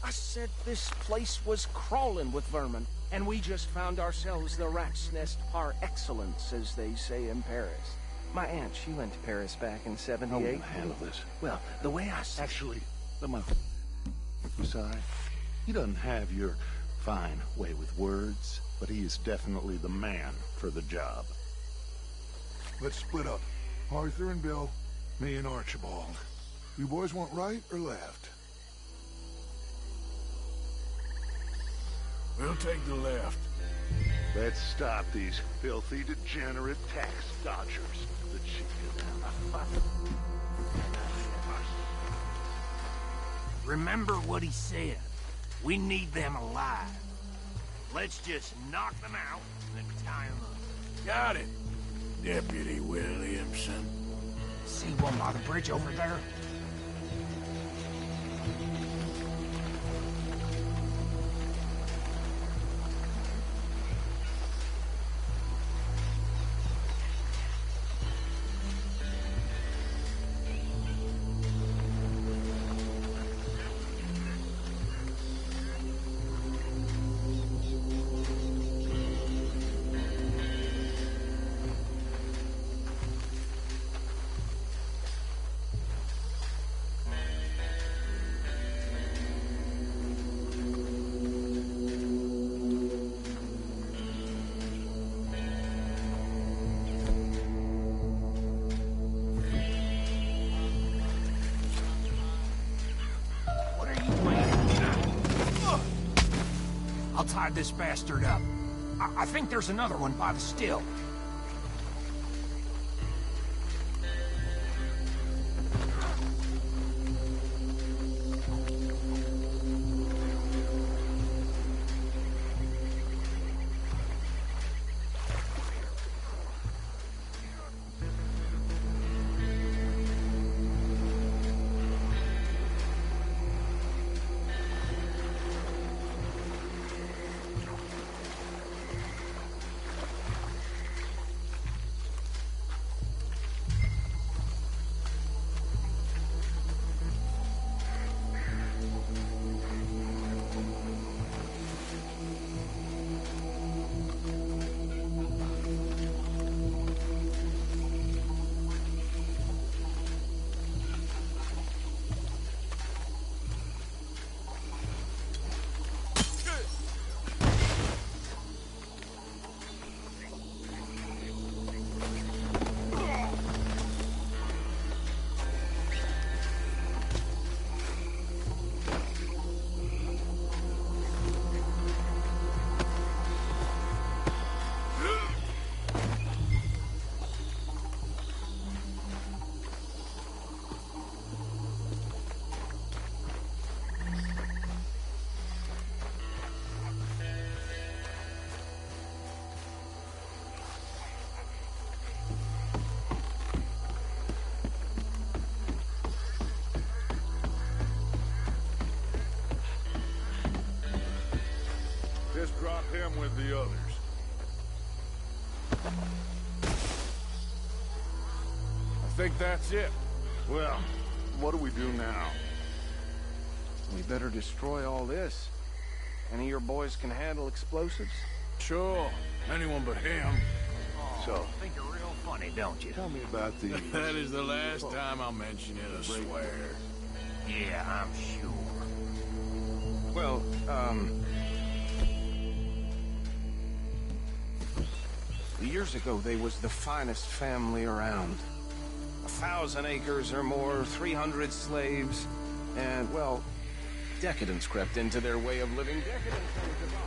Speaker 14: I said this place was crawling with vermin, and we just found ourselves the rat's nest par excellence, as they say in Paris. My aunt, she went to Paris back in '78.
Speaker 16: How are we gonna handle this?
Speaker 14: Well, the way I see
Speaker 16: Actually, I'm sorry. He doesn't have your fine way with words, but he is definitely the man for the job.
Speaker 2: Let's split up. Arthur and Bill, me and Archibald. You boys want right or left?
Speaker 6: We'll take the left.
Speaker 16: Let's stop these filthy, degenerate tax dodgers. The chief of them.
Speaker 4: Remember what he said. We need them alive. Let's just knock them out and then tie them up.
Speaker 6: Got it, Deputy Williamson.
Speaker 4: See one by the bridge over there? I'll tie this bastard up. I think there's another one by the still.
Speaker 2: Just drop him with the others. I think that's it. Well, what do we do now?
Speaker 14: We better destroy all this. Any of your boys can handle explosives?
Speaker 2: Sure. Anyone but him.
Speaker 4: So, think you're real funny, don't you?
Speaker 16: Tell me about the...
Speaker 6: That is the last time I'll mention it, I swear.
Speaker 4: Yeah, I'm sure.
Speaker 14: Well, years ago, they was the finest family around. 1,000 acres or more, 300 slaves, and, well, decadence crept into their way of living. Decadence came to us.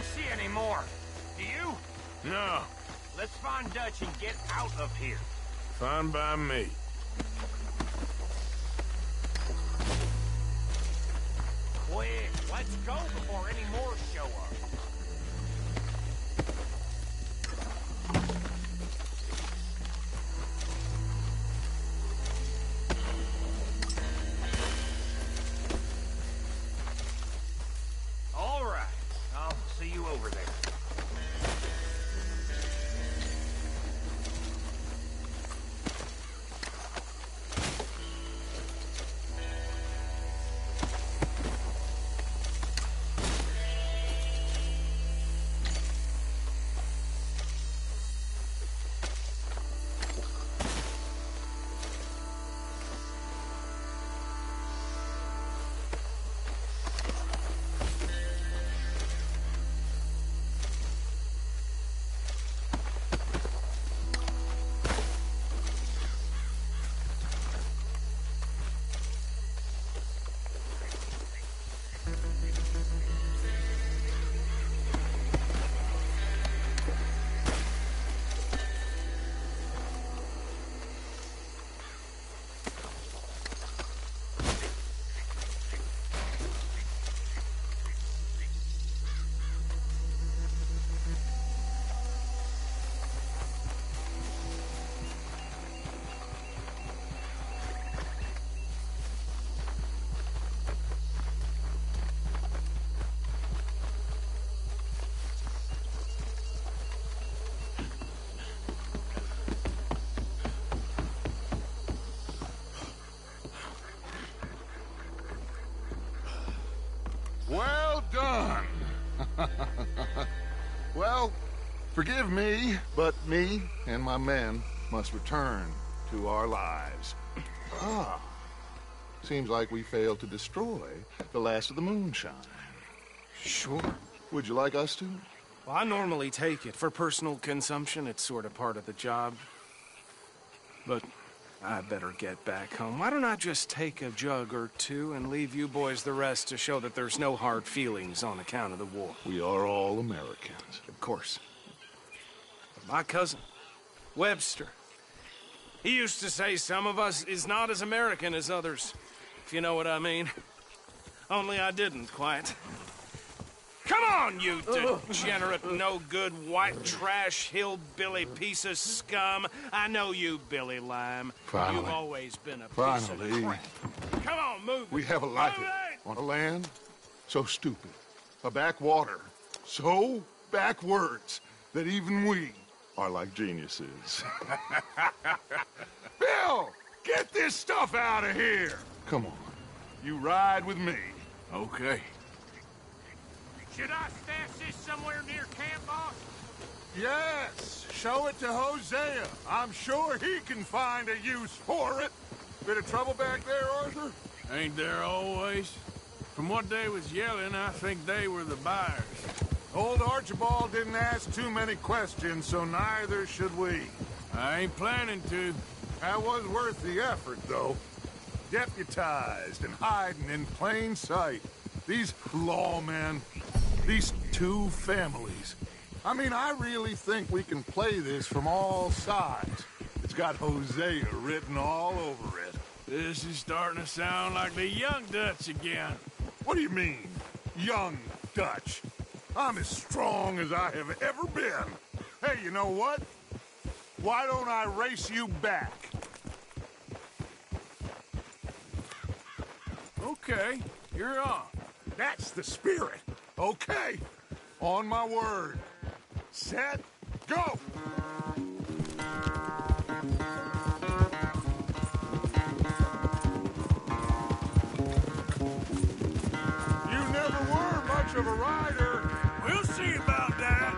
Speaker 4: don't see any more. Do you?
Speaker 3: No.
Speaker 4: Let's find Dutch and get out of here.
Speaker 3: Fine by me.
Speaker 4: Quick, let's go before any more show up. All right, I'll see you over there.
Speaker 2: Well done. Well, forgive me, but me and my men must return to our lives. Seems like we failed to destroy the last of the moonshine.
Speaker 14: Sure.
Speaker 2: Would you like us to?
Speaker 14: Well, I normally take it for personal consumption. It's sort of part of the job. But I better get back home. Why don't I just take a jug or two and leave you boys the rest to show that there's no hard feelings on account of the war?
Speaker 2: We are all Americans.
Speaker 14: Of course. But my cousin, Webster, he used to say some of us is not as American as others, if you know what I mean. Only I didn't quite. Come on, you degenerate, no-good, white trash, hillbilly piece of scum. I know you, Billy Lime.
Speaker 2: Finally.
Speaker 14: You've always been a piece of crap. Come on, move it.
Speaker 2: We have a life on a land so stupid, a backwater so backwards that even we are like geniuses. Bill, get this stuff out of here. Come on, you ride with me.
Speaker 3: Okay.
Speaker 4: Should I stash this somewhere near camp, boss?
Speaker 2: Yes, show it to Hosea. I'm sure he can find a use for it. Bit of trouble back there, Arthur?
Speaker 3: Ain't there always? From what they was yelling, I think they were the buyers.
Speaker 2: Old Archibald didn't ask too many questions, so neither should we.
Speaker 3: I ain't planning to.
Speaker 2: That was worth the effort, though. Deputized and hiding in plain sight. These lawmen, these two families. I mean, I really think we can play this from all sides. It's got Hosea written all over it.
Speaker 3: This is starting to sound like the young Dutch again.
Speaker 2: What do you mean, young Dutch? I'm as strong as I have ever been. Hey, you know what? Why don't I race you back?
Speaker 3: Okay, you're on.
Speaker 2: That's the spirit. Okay, on my word. Set, go! You never were much of a rider.
Speaker 3: We'll see about that.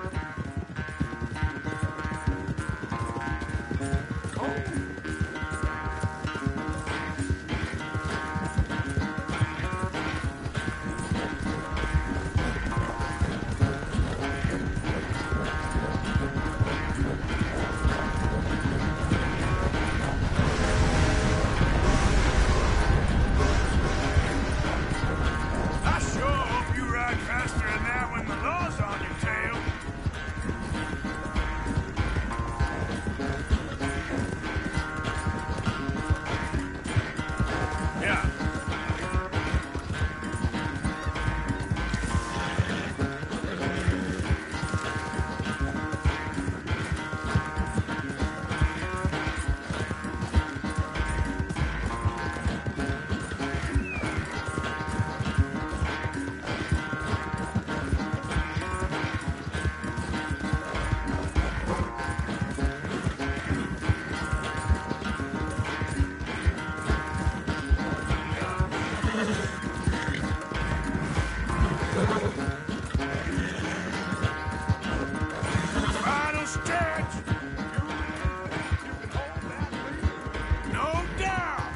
Speaker 3: Final stretch! You can hold that lead. No doubt!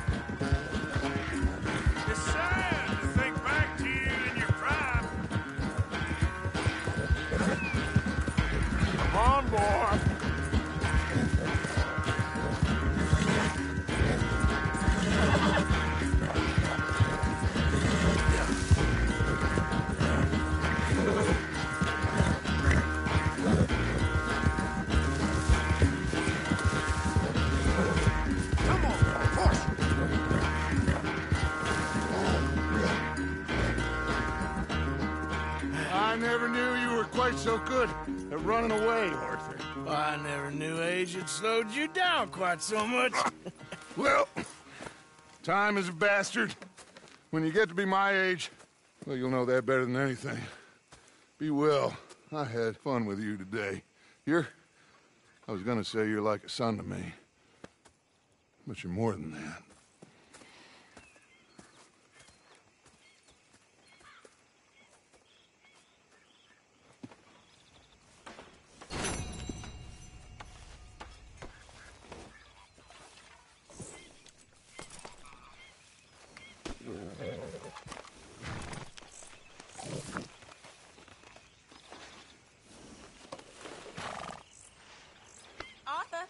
Speaker 3: It's sad to think back to you in your prime. Come on, boy.
Speaker 2: I never knew you were quite so good at running away, Arthur.
Speaker 3: I never knew age had slowed you down quite so much.
Speaker 2: Well, time is a bastard. When you get to be my age, well, you'll know that better than anything. Be well. I had fun with you today. I was gonna say you're like a son to me. But you're more than that.
Speaker 17: Arthur.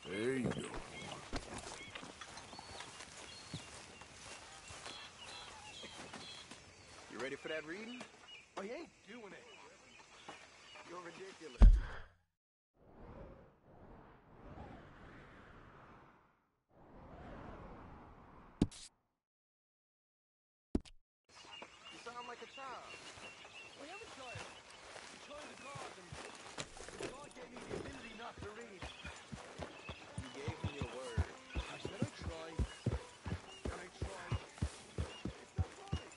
Speaker 3: There you go.
Speaker 19: You ready for that reading? Oh, you ain't doing it. You're ridiculous. You sound like a child. Well, you ever try it? Join the guards and God gave me the ability not to read. You gave me your word. I said I'd try. And I tried. It's not funny.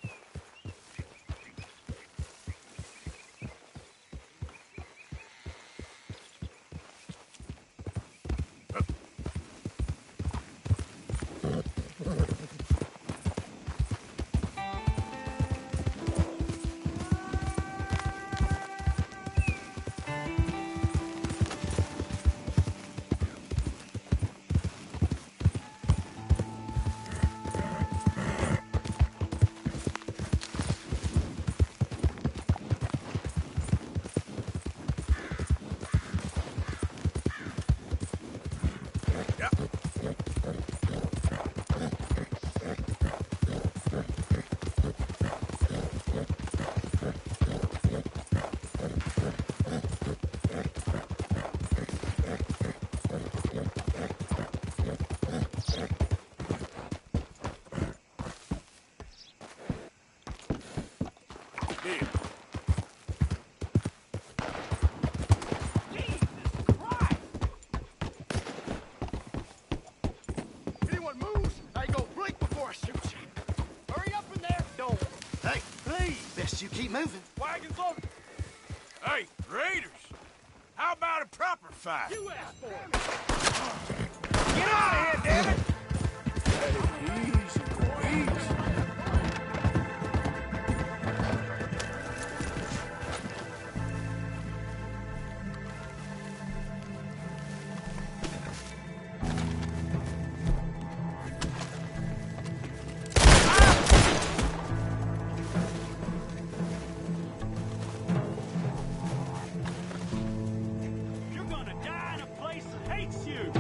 Speaker 13: Anyone moves, I go blink before I shoot you. Hurry up in there. Don't.
Speaker 15: Hey, please, best you keep moving.
Speaker 13: Wagons on.
Speaker 3: Hey, Raiders! How about a proper fight?
Speaker 13: You asked for it.
Speaker 3: Get out of here, damn it! Hey, easy, boy, easy.
Speaker 13: You're gonna die in a place that hates you.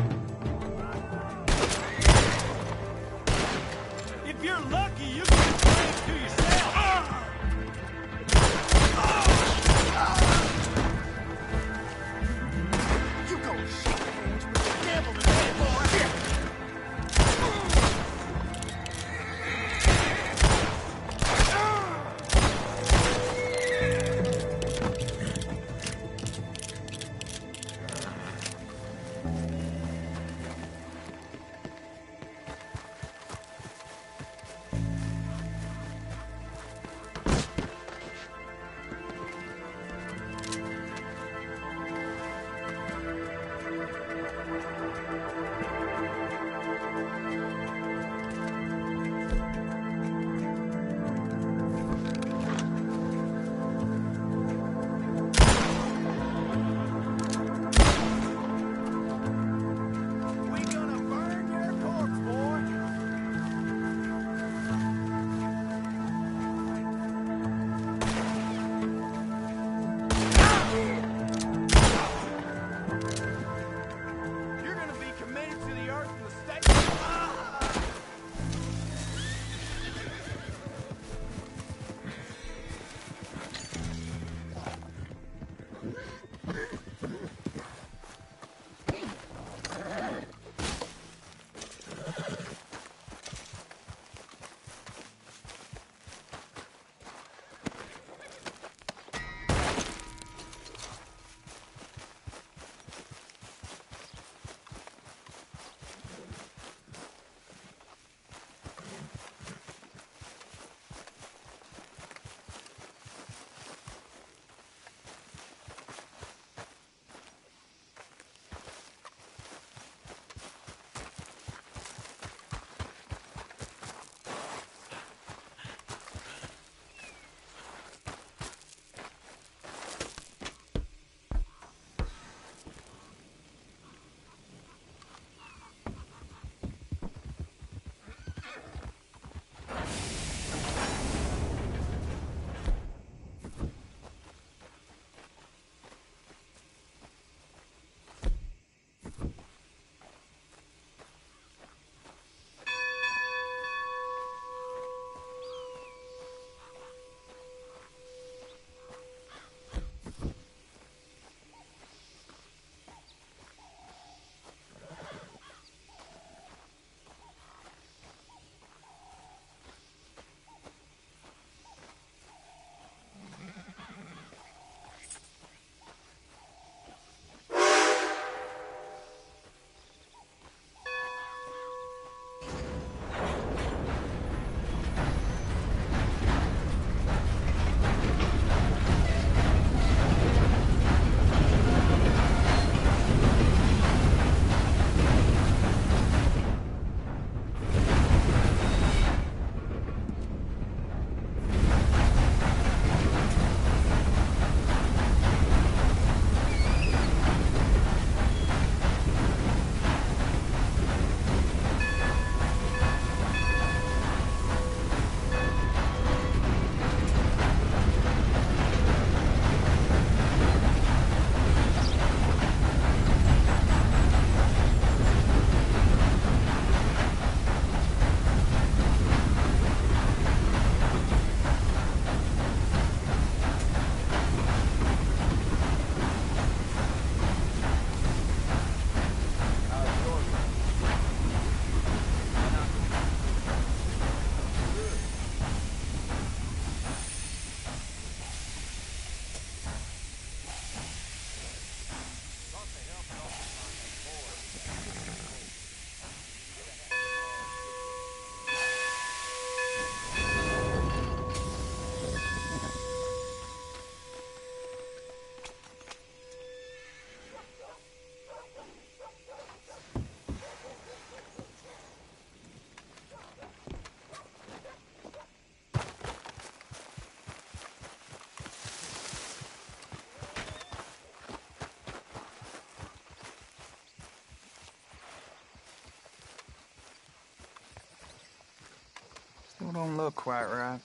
Speaker 21: don't look quite right.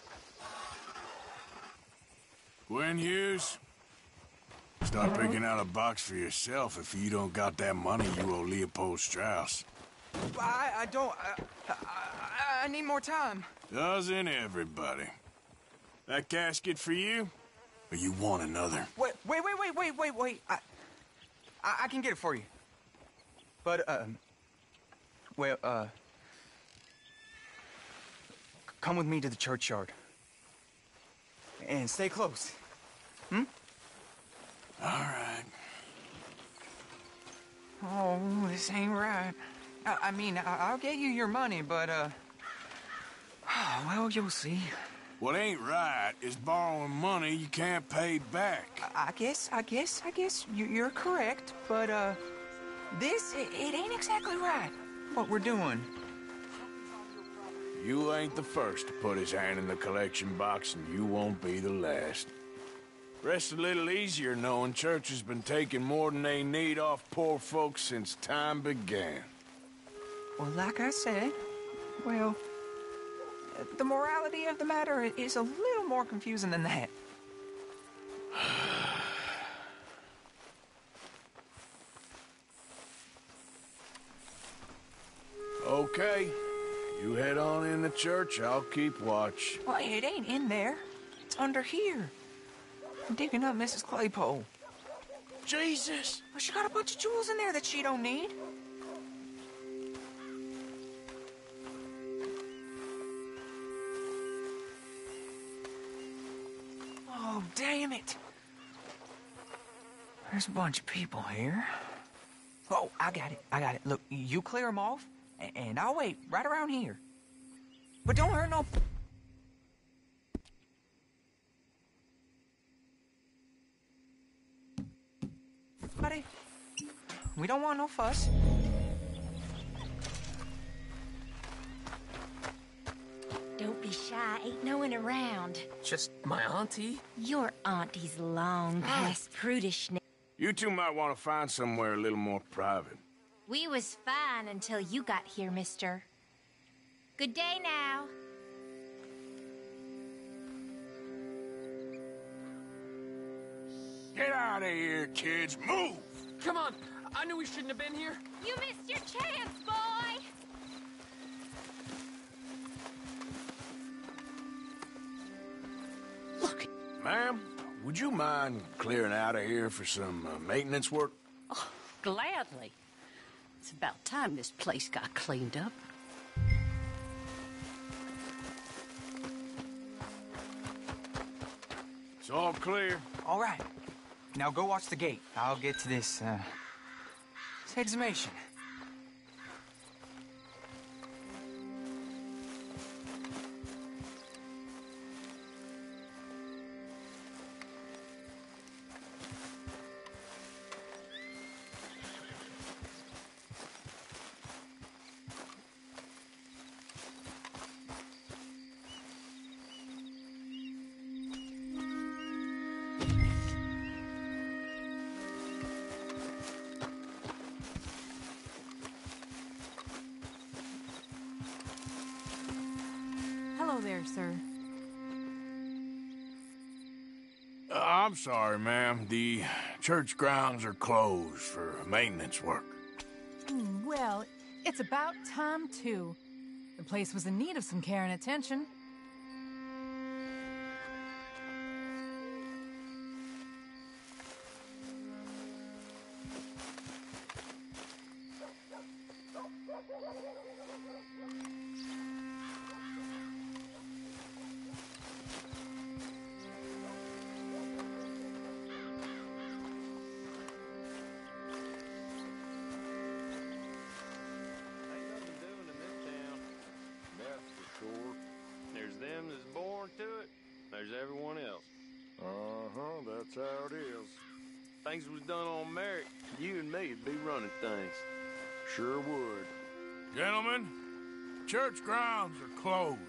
Speaker 6: Gwen Hughes, start picking out a box for yourself if you don't got that money you owe Leopold Strauss.
Speaker 21: I don't... I need more time.
Speaker 6: Doesn't everybody? That casket for you? Or you want another?
Speaker 21: Wait. I can get it for you. But, come with me to the churchyard. And stay close. Hmm?
Speaker 6: All right.
Speaker 21: Oh, this ain't right. I mean, I'll get you your money, but, well, you'll see.
Speaker 6: What ain't right is borrowing money you can't pay back.
Speaker 21: I guess you're correct, but, it ain't exactly right, what we're doing.
Speaker 6: You ain't the first to put his hand in the collection box, and you won't be the last. Rest a little easier knowing church has been taking more than they need off poor folks since time began.
Speaker 21: Well, like I said, well, the morality of the matter is a little more confusing than that.
Speaker 6: Okay. You head on in the church, I'll keep watch.
Speaker 21: Well, it ain't in there. It's under here. I'm digging up Mrs. Claypole.
Speaker 6: Jesus!
Speaker 21: Well, she got a bunch of jewels in there that she don't need. Oh, damn it. There's a bunch of people here. Oh, I got it. Look, you clear them off, and I'll wait right around here. But don't hurt no... Buddy, we don't want no fuss.
Speaker 7: Don't be shy, ain't no one around.
Speaker 21: Just my auntie?
Speaker 7: Your auntie's long past prudishness.
Speaker 6: You two might want to find somewhere a little more private.
Speaker 7: We was fine until you got here, mister. Good day now.
Speaker 6: Get out of here, kids. Move!
Speaker 22: Come on. I knew we shouldn't have been here.
Speaker 7: You missed your chance, boy!
Speaker 6: Look, ma'am, would you mind clearing out of here for some maintenance work?
Speaker 10: Oh, gladly. It's about time this place got cleaned up.
Speaker 6: It's all clear.
Speaker 21: All right. Now go watch the gate. I'll get to this exhumation.
Speaker 23: Hello there, sir.
Speaker 6: I'm sorry, ma'am. The church grounds are closed for maintenance work.
Speaker 23: Well, it's about time, too. The place was in need of some care and attention.
Speaker 24: There's them that's born to it, there's everyone else. Uh-huh, that's how it is. Things was done on merit, you and me'd be running things. Sure would.
Speaker 6: Gentlemen, church grounds are closed.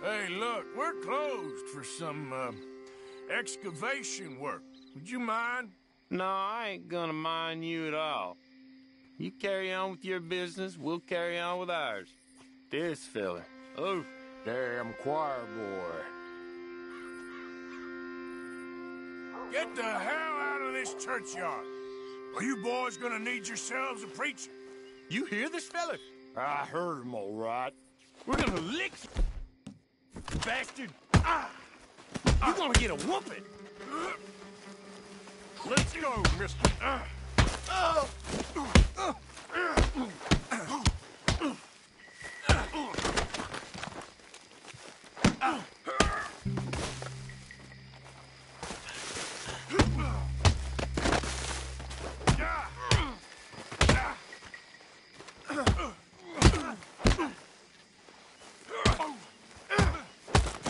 Speaker 6: Hey, look, we're closed for some, excavation work. Would you mind?
Speaker 24: No, I ain't gonna mind you at all. You carry on with your business, we'll carry on with ours. This fella. Oh,
Speaker 6: Damn choir boy.
Speaker 3: Get the hell out of this churchyard. Are you boys gonna need yourselves a preacher?
Speaker 6: You hear this fella? I heard him all right. We're gonna lick bastard. You're gonna get a whooping. Let's go, mister.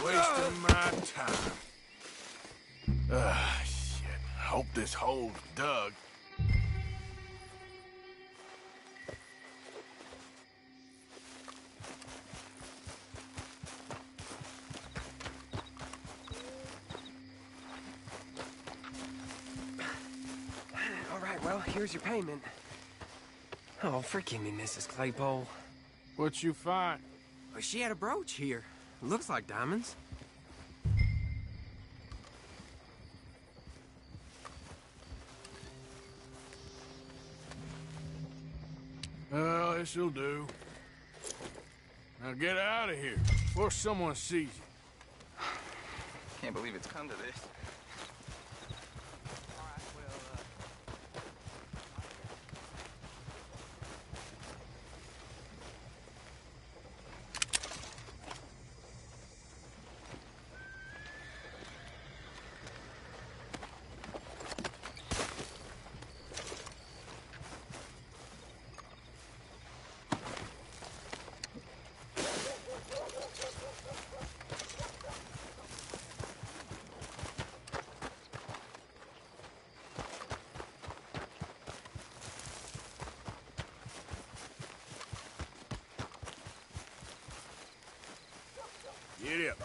Speaker 3: Wasting my time. Shit. Hope this hole's dug.
Speaker 1: All right, well, here's your payment. Oh, forgive me, Mrs. Claypole.
Speaker 6: What you find?
Speaker 1: Well, she had a brooch here. Looks like diamonds.
Speaker 6: Well, this'll do. Now get out of here before someone sees you.
Speaker 21: Can't believe it's come to this.
Speaker 3: Get up.